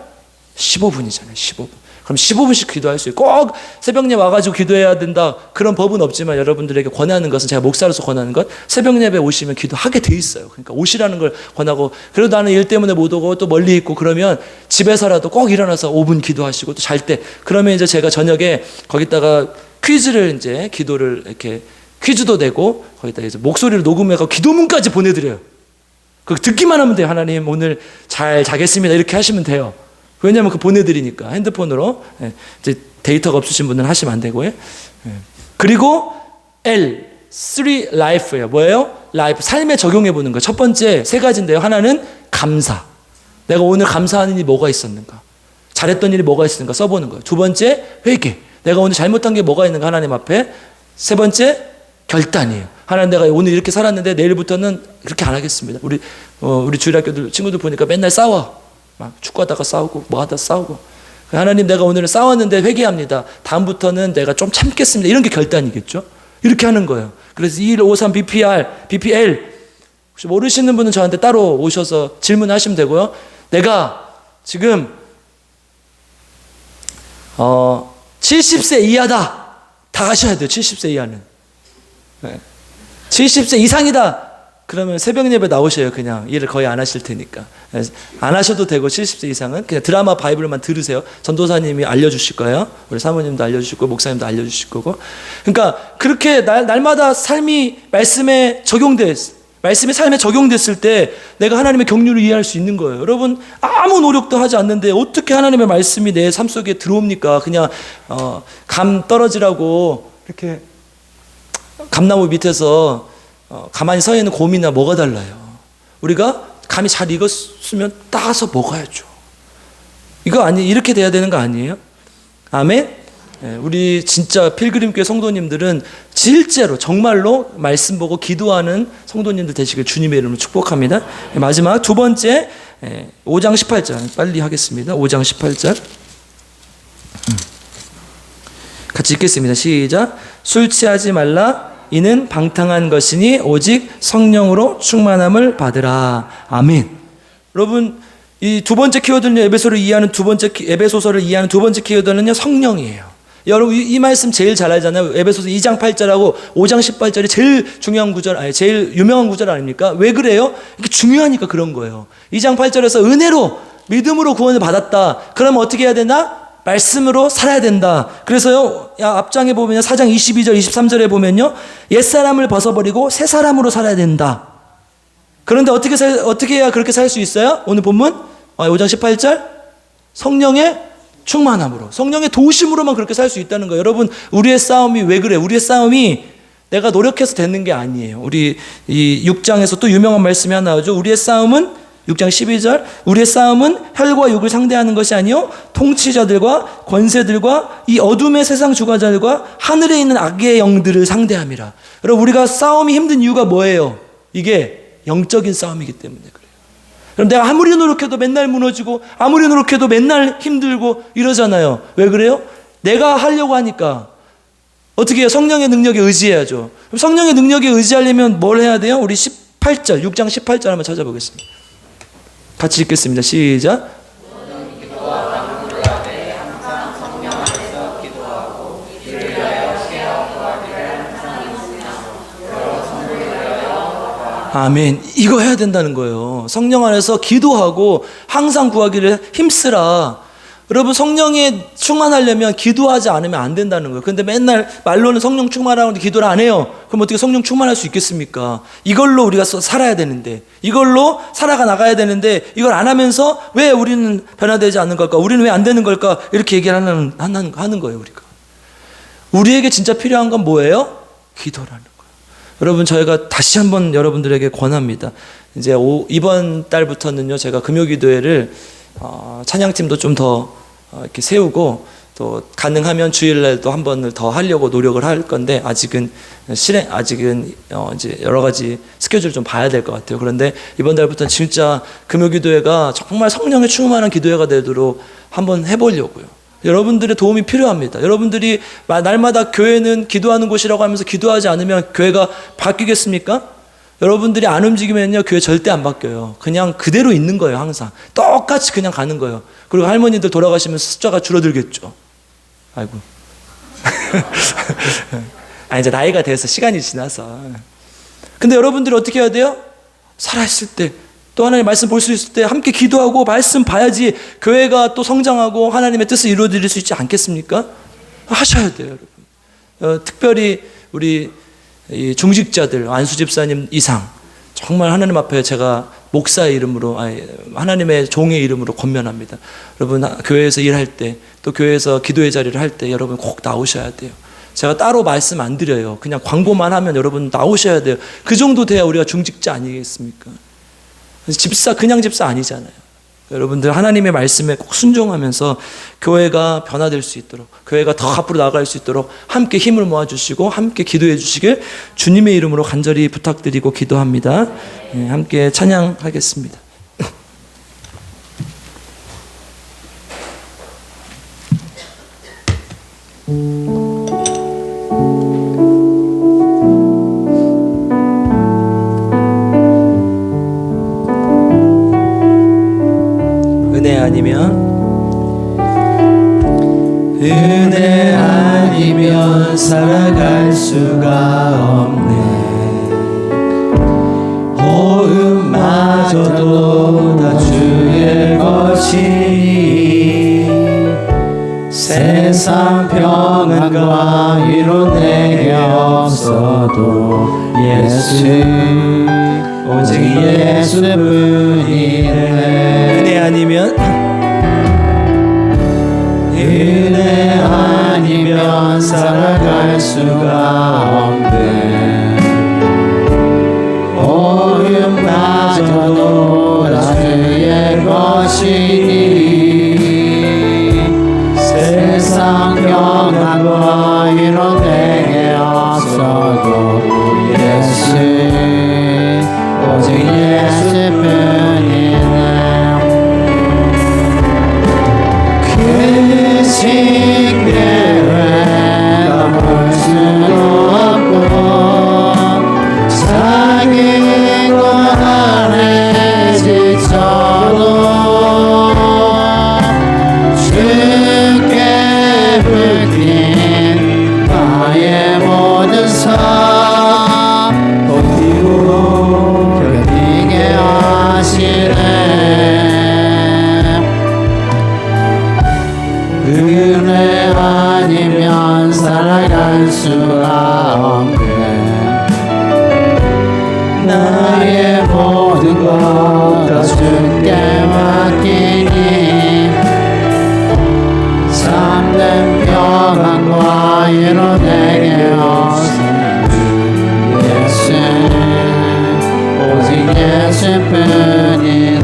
Speaker 1: 15분이잖아요. 15분. 그럼 15분씩 기도할 수 있고 꼭 새벽 예배 와가지고 기도해야 된다 그런 법은 없지만 여러분들에게 권하는 것은 제가 목사로서 권하는 것 새벽 예배 오시면 기도하게 돼 있어요. 그러니까 오시라는 걸 권하고 그래도 나는 일 때문에 못 오고 또 멀리 있고 그러면 집에서라도 꼭 일어나서 5분 기도하시고 또 잘 때 그러면 이제 제가 저녁에 거기다가 퀴즈를 이제 기도를 이렇게 퀴즈도 내고 거기다 이제 목소리를 녹음해서 기도문까지 보내드려요. 그 듣기만 하면 돼요. 하나님 오늘 잘 자겠습니다. 이렇게 하시면 돼요. 왜냐하면 그 보내드리니까 핸드폰으로. 이제 데이터가 없으신 분은 하시면 안 되고요. 그리고 L 3 life예요. 뭐예요? 라이프 삶에 적용해 보는 거. 첫 번째 세 가지인데요. 하나는 감사. 내가 오늘 감사하는 일이 뭐가 있었는가? 잘했던 일이 뭐가 있었는가 써보는 거예요. 두 번째 회개. 내가 오늘 잘못한 게 뭐가 있는가 하나님 앞에. 세 번째 결단이에요. 하나님 내가 오늘 이렇게 살았는데 내일부터는 그렇게 안 하겠습니다. 우리 주일학교들 친구들 보니까 맨날 싸워. 막 축구하다가 싸우고 뭐 하다 싸우고. 하나님 내가 오늘 싸웠는데 회개합니다. 다음부터는 내가 좀 참겠습니다. 이런 게 결단이겠죠. 이렇게 하는 거예요. 그래서 2153 BPL 혹시 모르시는 분은 저한테 따로 오셔서 질문하시면 되고요. 내가 지금 70세 이하다. 다 하셔야 돼요. 70세 이하는. 70세 이상이다. 그러면 새벽 예배 나오셔요. 그냥 일을 거의 안 하실 테니까. 안 하셔도 되고 70세 이상은 그냥 드라마 바이블만 들으세요. 전도사님이 알려주실 거예요. 우리 사모님도 알려주실 거고 목사님도 알려주실 거고. 그러니까 그렇게 날마다 삶이 말씀에 삶에 적용됐을 때 내가 하나님의 경륜을 이해할 수 있는 거예요. 여러분 아무 노력도 하지 않는데 어떻게 하나님의 말씀이 내 삶 속에 들어옵니까? 그냥 감 떨어지라고 이렇게 감나무 밑에서 가만히 서 있는 곰이나 뭐가 달라요? 우리가 감이 잘 익었으면 따서 먹어야죠. 이렇게 돼야 되는 거 아니에요? 아멘? 우리 진짜 필그림교회 성도님들은 실제로 정말로 말씀 보고 기도하는 성도님들 되시길 주님의 이름으로 축복합니다. 마지막 두 번째 5장 18절 빨리 하겠습니다. 5장 18절 같이 읽겠습니다. 시작. 술 취하지 말라. 이는 방탕한 것이니 오직 성령으로 충만함을 받으라. 아멘. 여러분 이 두 번째 키워드는요. 에베소서를 이해하는 두 번째 키워드는요. 성령이에요. 여러분 이 말씀 제일 잘 알잖아요. 에베소서 2장 8절하고 5장 18절이 제일 중요한 구절, 제일 유명한 구절 아닙니까? 왜 그래요? 이게 중요하니까 그런 거예요. 2장 8절에서 은혜로 믿음으로 구원을 받았다. 그러면 어떻게 해야 되나? 말씀으로 살아야 된다. 그래서요, 앞장에 보면 4장 22절, 23절에 보면요, 옛사람을 벗어버리고 새 사람으로 살아야 된다. 그런데 어떻게 해야 그렇게 살 수 있어요? 오늘 본문 5장 18절 성령의 충만함으로, 성령의 도우심으로만 그렇게 살 수 있다는 거예요. 여러분, 우리의 싸움이 왜 그래? 우리의 싸움이 내가 노력해서 되는 게 아니에요. 우리 이 6장에서 또 유명한 말씀이 하나 나오죠. 우리의 싸움은 6장 12절, 우리의 싸움은 혈과 육을 상대하는 것이 아니요 통치자들과 권세들과 이 어둠의 세상 주관자들과 하늘에 있는 악의 영들을 상대함이라. 여러분, 우리가 싸움이 힘든 이유가 뭐예요? 이게 영적인 싸움이기 때문에 그래요. 그럼 내가 아무리 노력해도 맨날 무너지고 아무리 노력해도 맨날 힘들고 이러잖아요. 왜 그래요? 내가 하려고 하니까 어떻게 해요? 성령의 능력에 의지해야죠. 그럼 성령의 능력에 의지하려면 뭘 해야 돼요? 우리 18절, 6장 18절 한번 찾아보겠습니다. 같이 읽겠습니다. 시작. 아멘. 이거 해야 된다는 거예요. 성령 안에서 기도하고 항상 구하기를 힘쓰라. 여러분, 성령에 충만하려면 기도하지 않으면 안 된다는 거예요. 근데 맨날 말로는 성령 충만하는데 기도를 안 해요. 그럼 어떻게 성령 충만할 수 있겠습니까? 이걸로 우리가 살아야 되는데, 이걸로 살아가 나가야 되는데, 이걸 안 하면서 왜 우리는 변화되지 않는 걸까? 우리는 왜 안 되는 걸까? 이렇게 얘기를 하는 거예요, 우리가. 우리에게 진짜 필요한 건 뭐예요? 기도라는 거예요. 여러분, 저희가 다시 한번 여러분들에게 권합니다. 이제 이번 달부터는요, 제가 금요기도회를 찬양팀도 좀 더 이렇게 세우고, 또 가능하면 주일날도 한 번을 더 하려고 노력을 할 건데, 아직은 이제 여러 가지 스케줄 좀 봐야 될 것 같아요. 그런데 이번 달부터는 진짜 금요기도회가 정말 성령에 충만한 기도회가 되도록 한번 해보려고요. 여러분들의 도움이 필요합니다. 여러분들이 날마다 교회는 기도하는 곳이라고 하면서 기도하지 않으면 교회가 바뀌겠습니까? 여러분들이 안 움직이면요, 교회 절대 안 바뀌어요. 그냥 그대로 있는 거예요. 항상 똑같이 그냥 가는 거예요. 그리고 할머니들 돌아가시면 숫자가 줄어들겠죠. 아이고. 이제 나이가 돼서 시간이 지나서. 근데 여러분들이 어떻게 해야 돼요? 살아있을 때, 또 하나님의 말씀 볼 수 있을 때 함께 기도하고 말씀 봐야지 교회가 또 성장하고 하나님의 뜻을 이루어드릴 수 있지 않겠습니까? 하셔야 돼요, 여러분. 특별히 우리 이 중직자들, 안수 집사님 이상, 정말 하나님 앞에 제가 목사의 이름으로, 하나님의 종의 이름으로 권면합니다. 여러분, 교회에서 일할 때, 또 교회에서 기도의 자리를 할 때 여러분 꼭 나오셔야 돼요. 제가 따로 말씀 안 드려요. 그냥 광고만 하면 여러분 나오셔야 돼요. 그 정도 돼야 우리가 중직자 아니겠습니까? 집사, 그냥 집사 아니잖아요. 여러분들 하나님의 말씀에 꼭 순종하면서 교회가 변화될 수 있도록, 교회가 더 앞으로 나아갈 수 있도록 함께 힘을 모아주시고 함께 기도해 주시길 주님의 이름으로 간절히 부탁드리고 기도합니다. 함께 찬양하겠습니다.
Speaker 3: 은혜 아니면 살아갈 수가 없네. 호흡마저도 다 주의 것이니 세상 평안과 위로 내게 없어도 예수, 오직 예수뿐이네.
Speaker 1: 은혜 아니면,
Speaker 3: 은혜 아니면 살아갈 수가 없네. 오음마저도 다 주의 것이니 세상 평안과 위로 내게 없어도 예수, 오직 예수뿐이네. 계획 볼 수도 없고 자기 것 안에 지쳐도 주께 붙인 나의 모든 삶 버티고 견디게 하시네. 은혜 아니면 살아갈 수가 없네. 나의 모든 것 다 주께 맡기니 하실 뿐이네.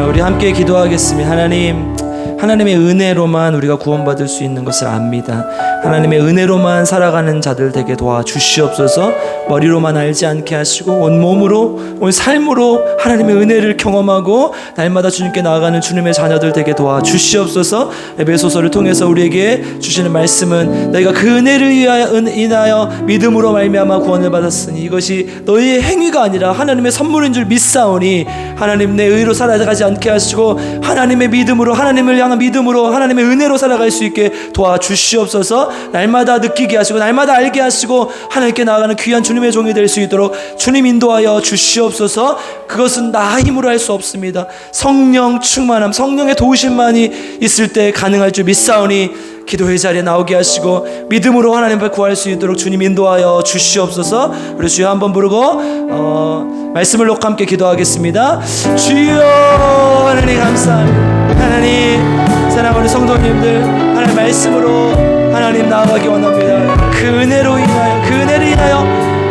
Speaker 1: 우리 함께 기도하겠습니다. 하나님의 은혜로만 우리가 구원받을 수 있는 것을 압니다. 하나님의 은혜로만 살아가는 자들 되게 도와주시옵소서. 머리로만 알지 않게 하시고 온몸으로 온 삶으로 하나님의 은혜를 경험하고 날마다 주님께 나아가는 주님의 자녀들 되게 도와주시옵소서. 에베소서를 통해서 우리에게 주시는 말씀은 너희가 그 은혜를 인하여 믿음으로 말미암아 구원을 받았으니 이것이 너희의 행위가 아니라 하나님의 선물인 줄 믿사오니 하나님 내 의로 살아가지 않게 하시고 하나님의 믿음으로 하나님을 향한 믿음으로 하나님의 은혜로 살아갈 수 있게 도와주시옵소서. 날마다 느끼게 하시고 날마다 알게 하시고 하나님께 나아가는 귀한 주님의 종이 될 수 있도록 주님 인도하여 주시옵소서. 그것은 나 힘으로 할 수 없습니다. 성령 충만함, 성령의 도우심만이 있을 때 가능할 줄 믿사오니 기도의 자리에 나오게 하시고 믿음으로 하나님 앞에 구할 수 있도록 주님 인도하여 주시옵소서. 우리 주여 한번 부르고 말씀을 놓고 함께 기도하겠습니다. 주여 하나님 감사합니다. 하나님 사랑하는 성도님들 하나님 말씀으로 하나님 나아가기 원합니다. 그 은혜로 인하여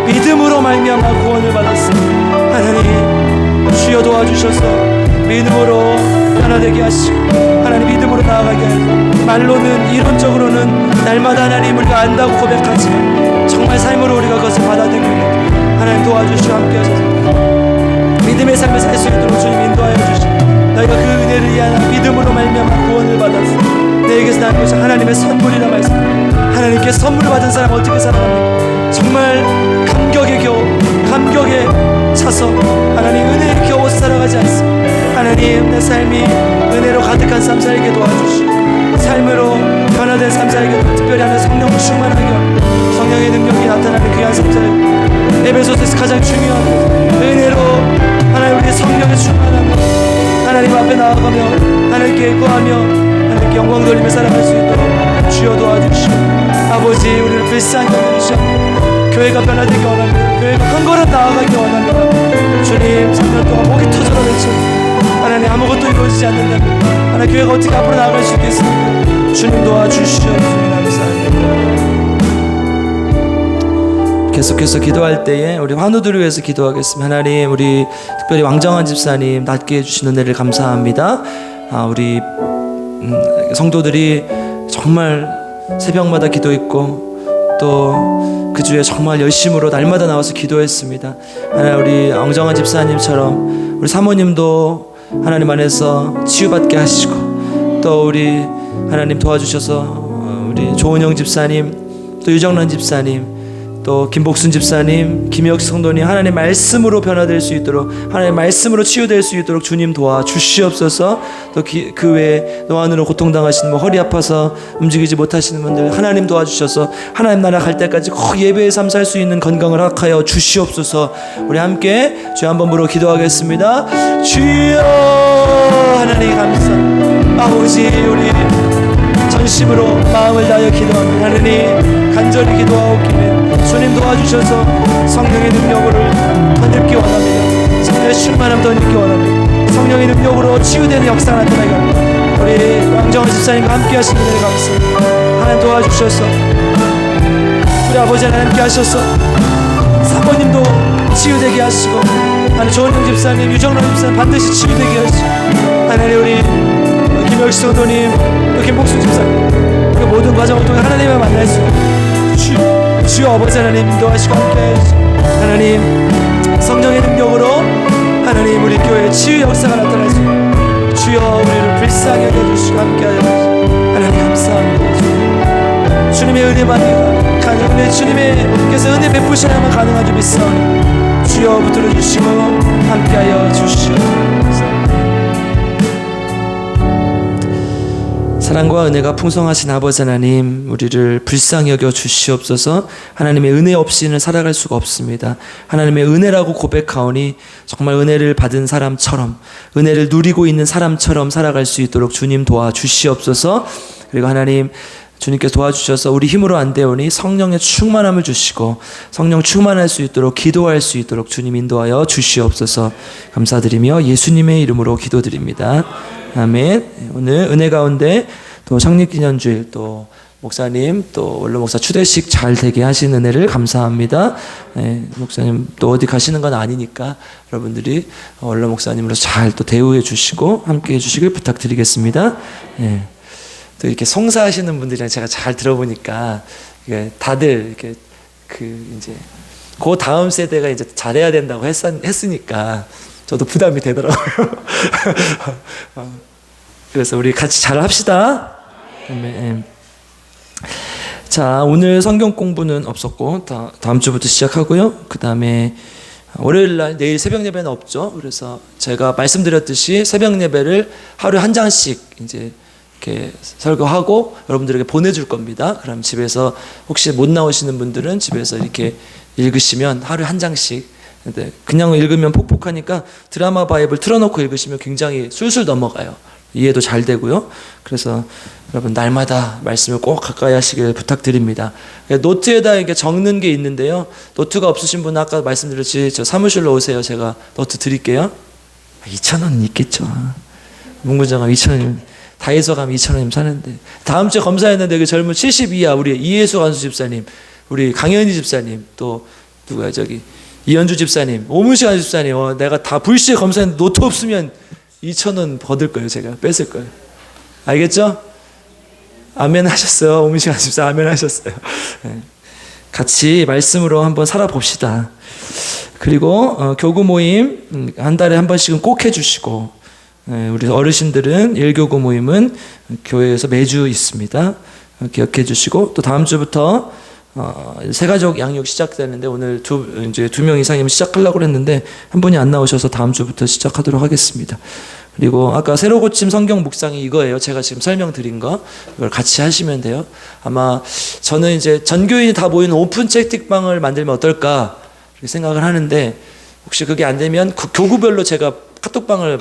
Speaker 1: 믿음으로 말미암아 구원을 받았습니다. 하나님 주여 도와주셔서 믿음으로 변화되게 하시고 하나님 믿음으로 나아가게 하시고 말로는 이론적으로는 날마다 하나님 우리가 안다고 고백하지만 정말 삶으로 우리가 그것을 받아들이게 하나님 도와주시고 함께 하셔서 믿음의 삶을 살 수 있도록 주님 인도하여 주시고 너희가 그 은혜를 위한 믿음으로 말미암아 구원을 받았습니다. 내게서 난 것이 하나님의 선물이라 말씀. 하나님께 선물을 받은 사람 어떻게 살아갑니까? 정말 감격에 차서 하나님 은혜에 겨워서 살아가지 않습니다. 하나님 내 삶이 은혜로 가득한 삶 살게 도와주시고 삶으로 변화된 삶 살게 도와주시고 특별히 하나님 성령 충만하게 성령의 능력이 나타나는 귀한 삶 살게 에베소서에서 가장 중요한 은혜로 하나님 우리의 성령의 충만함을 하나님 앞에 나아가며 하나님께 구하며 하나님께 영광 돌리며 살아갈 수 있도록 주여 도와주시고 아버지 우리를 불쌍히 여겨주시고 교회가 변화되기 원합니다. 교회가 한 걸음 나아가기 원합니다. 주님 3년 동안 목이 터져라 외치고 하나님 아무것도 이루어지지 않는다면 하나님 교회가 어떻게 앞으로 나아갈 수 있겠습니까? 주님 도와주시옵소서. 감사합니다. 계속해서 기도할 때에 우리 환우들을 위해서 기도하겠습니다. 하나님 우리 특별히 왕정한 집사님 낫게 해주신 은혜를 감사합니다. 우리 성도들이 정말 새벽마다 기도했고 또 그 주에 정말 열심으로 날마다 나와서 기도했습니다. 하나님 우리 왕정한 집사님처럼 우리 사모님도 하나님 안에서 치유받게 하시고 또 우리 하나님 도와주셔서 우리 조은영 집사님 또 유정란 집사님 또 김복순 집사님, 김혁 성도님 하나님 말씀으로 변화될 수 있도록 하나님 말씀으로 치유될 수 있도록 주님 도와주시옵소서. 또 그 외에 노안으로 고통당하시는 허리 아파서 움직이지 못하시는 분들 하나님 도와주셔서 하나님 나라 갈 때까지 꼭 예배의 삶 살 수 있는 건강을 허락하여 주시옵소서. 우리 함께 주여 한번 부르고 기도하겠습니다. 주여 하나님 감사합니다. 아버지 우리 전심으로 마음을 다하여 기도합니다. 하나님 간절히 기도하옵기를 주님 도와주셔서 성령의 능력으로 더 느끼기 원합니다. 성령의 충만함 더 느끼기 원합니다. 성령의 능력으로 치유되는 역사가 나타나게 합니다. 우리 왕정원 집사님과 함께 하시는 은혜를 감사합니다. 하나님 도와주셔서 우리 아버지 하나님 함께 하셔서 사모님도 치유되게 하시고 하나님 조은영 집사님, 유정란 집사님 반드시 치유되게 하시고 하나님 우리 김혁 성도님 또 김복순 집사님 그 모든 과정을 통해 하나님을 만날 수 주여 아버지 하나님 인도하시고 함께 해주시고 하나님 성령의 능력으로 하나님 우리 교회의 치유 역사가 나타날 수 있는 주여 우리를 불쌍히 여겨주시고 함께 하여 주시고 하나님 감사합니다. 주님의 은혜만이 가능한 주님께서 은혜 베푸셔야만 가능한 줄 믿사오니 주여 붙들어 주시고 함께 하여 주시옵소서. 사랑과 은혜가 풍성하신 아버지 하나님 우리를 불쌍히 여겨 주시옵소서. 하나님의 은혜 없이는 살아갈 수가 없습니다. 하나님의 은혜라고 고백하오니 정말 은혜를 받은 사람처럼 은혜를 누리고 있는 사람처럼 살아갈 수 있도록 주님 도와주시옵소서. 그리고 하나님 주님께서 도와주셔서 우리 힘으로 안 되오니 성령의 충만함을 주시고 성령 충만할 수 있도록 기도할 수 있도록 주님 인도하여 주시옵소서. 감사드리며 예수님의 이름으로 기도드립니다. 아멘. 오늘 은혜 가운데 또 창립기념주일 또 목사님 또 원로 목사 추대식 잘 되게 하신 은혜를 감사합니다. 예, 목사님 또 어디 가시는 건 아니니까 여러분들이 원로 목사님으로서 잘 또 대우해 주시고 함께 해 주시길 부탁드리겠습니다. 예. 또 이렇게 송사하시는 분들이랑 제가 잘 들어보니까 이게 다들 이렇게 이제 그 다음 세대가 이제 잘해야 된다고 했으니까 저도 부담이 되더라고요. 그래서 우리 같이 잘 합시다. 아멘. 자, 오늘 성경 공부는 없었고 다음 주부터 시작하고요. 그 다음에 월요일 날 내일 새벽 예배는 없죠. 그래서 제가 말씀드렸듯이 새벽 예배를 하루에 한 장씩 이제 이렇게 설교하고 여러분들에게 보내줄 겁니다. 그럼 집에서 혹시 못 나오시는 분들은 집에서 이렇게 읽으시면 하루에 한 장씩. 근데 그냥 읽으면 폭폭하니까 드라마 바이블 틀어놓고 읽으시면 굉장히 술술 넘어가요. 이해도 잘 되고요. 그래서 여러분 날마다 말씀을 꼭 가까이 하시길 부탁드립니다. 노트에다 이렇게 적는 게 있는데요. 노트가 없으신 분은 아까 말씀드렸지 저 사무실로 오세요. 제가 노트 드릴게요. 2,000원 있겠죠. 문구장은 2,000원. 다이소 가면 2,000원이면 사는데. 다음 주에 검사했는데 그 젊은 70 이하 우리 이예수 간수 집사님, 우리 강현희 집사님, 또 누구야 저기 이현주 집사님, 오문식 간수 집사님, 내가 다 불시에 검사했는데 노트 없으면 2,000원 버들 거예요. 제가 뺏을 거예요. 알겠죠? 아멘 하셨어요. 오문식 간수 집사 아멘 하셨어요. 네. 같이 말씀으로 한번 살아봅시다. 그리고 교구 모임 한 달에 한 번씩은 꼭 해주시고, 우리 어르신들은 일교구 모임은 교회에서 매주 있습니다. 기억해 주시고, 또 다음 주부터 새가족 양육 시작되는데 오늘 이제 2명 이상이면 시작하려고 했는데 한 분이 안 나오셔서 다음 주부터 시작하도록 하겠습니다. 그리고 아까 새로 고침 성경 묵상이 이거예요. 제가 지금 설명드린 거 이걸 같이 하시면 돼요. 아마 저는 이제 전교인이 다 모이는 오픈 채팅방을 만들면 어떨까 이렇게 생각을 하는데, 혹시 그게 안 되면 교구별로 제가 카톡방을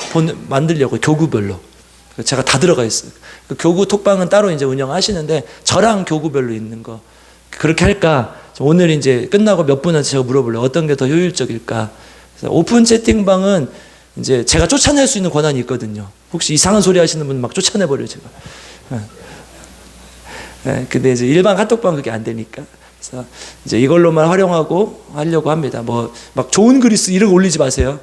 Speaker 1: 만들려고. 교구별로 제가 다 들어가 있어요. 그 교구 톡방은 따로 이제 운영하시는데 저랑 교구별로 있는 거 그렇게 할까? 오늘 이제 끝나고 몇 분한테 제가 물어볼래요. 어떤 게 더 효율적일까? 그래서 오픈 채팅방은 이제 제가 쫓아낼 수 있는 권한이 있거든요. 혹시 이상한 소리 하시는 분 막 쫓아내버려요, 제가. 근데 이제 일반 카톡방 그게 안 되니까. 그래서 이제 이걸로만 활용하고 하려고 합니다. 뭐 막 좋은 글 이런 거 올리지 마세요.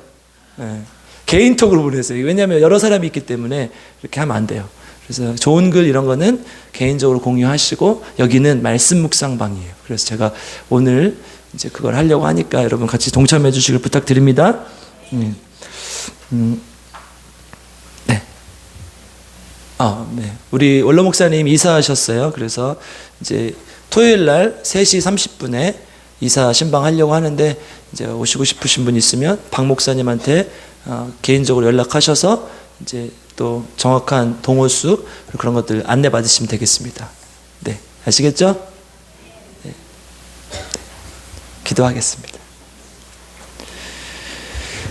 Speaker 1: 개인톡으로 보내세요. 왜냐하면 여러 사람이 있기 때문에 이렇게 하면 안 돼요. 그래서 좋은 글 이런 거는 개인적으로 공유하시고, 여기는 말씀 묵상방이에요. 그래서 제가 오늘 이제 그걸 하려고 하니까 여러분 같이 동참해 주시길 부탁드립니다. 네. 네. 우리 원로 목사님 이사하셨어요. 그래서 이제 토요일 날 3시 30분에 이사 신방하려고 하는데, 이제 오시고 싶으신 분 있으면 박 목사님한테 개인적으로 연락하셔서 이제 또 정확한 동호수 그런 것들 안내 받으시면 되겠습니다. 네, 아시겠죠? 네. 기도하겠습니다.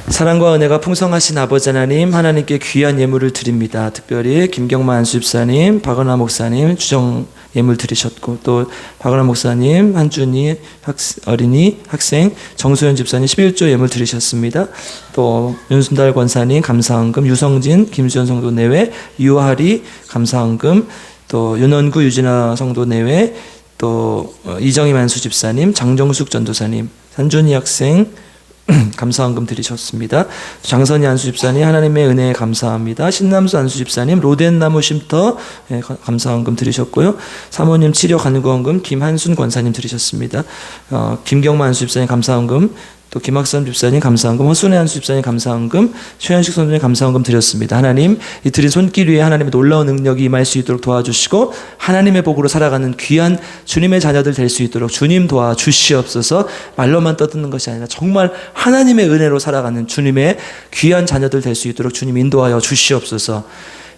Speaker 1: 사랑과 은혜가 풍성하신 아버지 하나님, 하나님께 귀한 예물을 드립니다. 특별히 김경만 안수집사님, 박은하 목사님 주정 예물 드리셨고, 또 박은하 목사님, 한준희 어린이 학생, 정소연 집사님 11조 예물 드리셨습니다. 또 윤순달 권사님 감사헌금, 유성진, 김수현 성도 내외, 유하리 감사헌금, 또 윤원구 유진아 성도 내외, 또 이정희 만수 집사님, 장정숙 전도사님, 한준희 학생 감사헌금 드리셨습니다. 장선희 안수집사님 하나님의 은혜에 감사합니다. 신남수 안수집사님 로덴나무 쉼터 감사헌금 드리셨고요. 사모님 치료 간구헌금 김한순 권사님 드리셨습니다. 김경만 안수집사님 감사헌금, 또 김학선 집사님 감사헌금, 허순애 안수집사님 감사헌금, 최현식 선생님 감사헌금 드렸습니다. 하나님, 이 드린 손길 위에 하나님의 놀라운 능력이 임할 수 있도록 도와주시고, 하나님의 복으로 살아가는 귀한 주님의 자녀들 될 수 있도록 주님 도와주시옵소서. 말로만 떠드는 것이 아니라 정말 하나님의 은혜로 살아가는 주님의 귀한 자녀들 될 수 있도록 주님 인도하여 주시옵소서.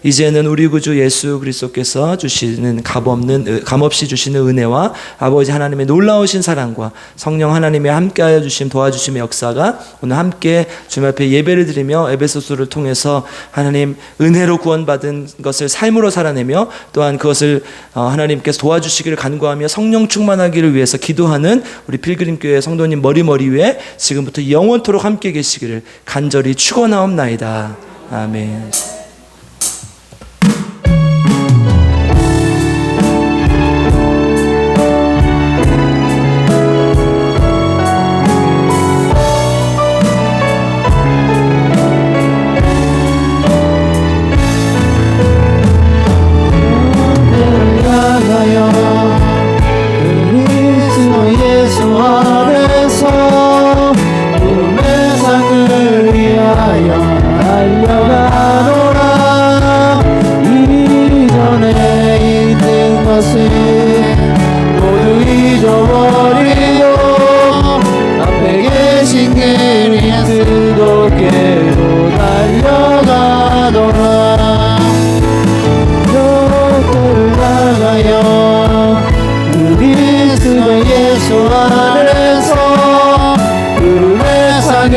Speaker 1: 이제는 우리 구주 예수 그리스도께서 주시는 값없이 주시는 은혜와 아버지 하나님의 놀라우신 사랑과 성령 하나님의 함께하여 주심 도와주심의 역사가 오늘 함께 주님 앞에 예배를 드리며 에베소서를 통해서 하나님 은혜로 구원받은 것을 삶으로 살아내며, 또한 그것을 하나님께서 도와주시기를 간구하며 성령 충만하기를 위해서 기도하는 우리 필그림교회 성도님 머리 위에 지금부터 영원토록 함께 계시기를 간절히 축원하옵나이다. 아멘.
Speaker 4: 것을 모두 잊어버리고 앞에 계신 그리스도 께로 달려가노라. 너를 나가요 그리스도 예수 안에서 그 세상을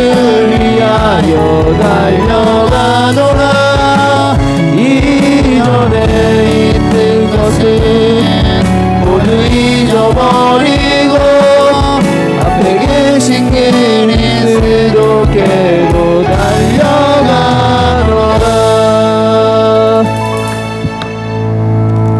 Speaker 4: 위하여 달려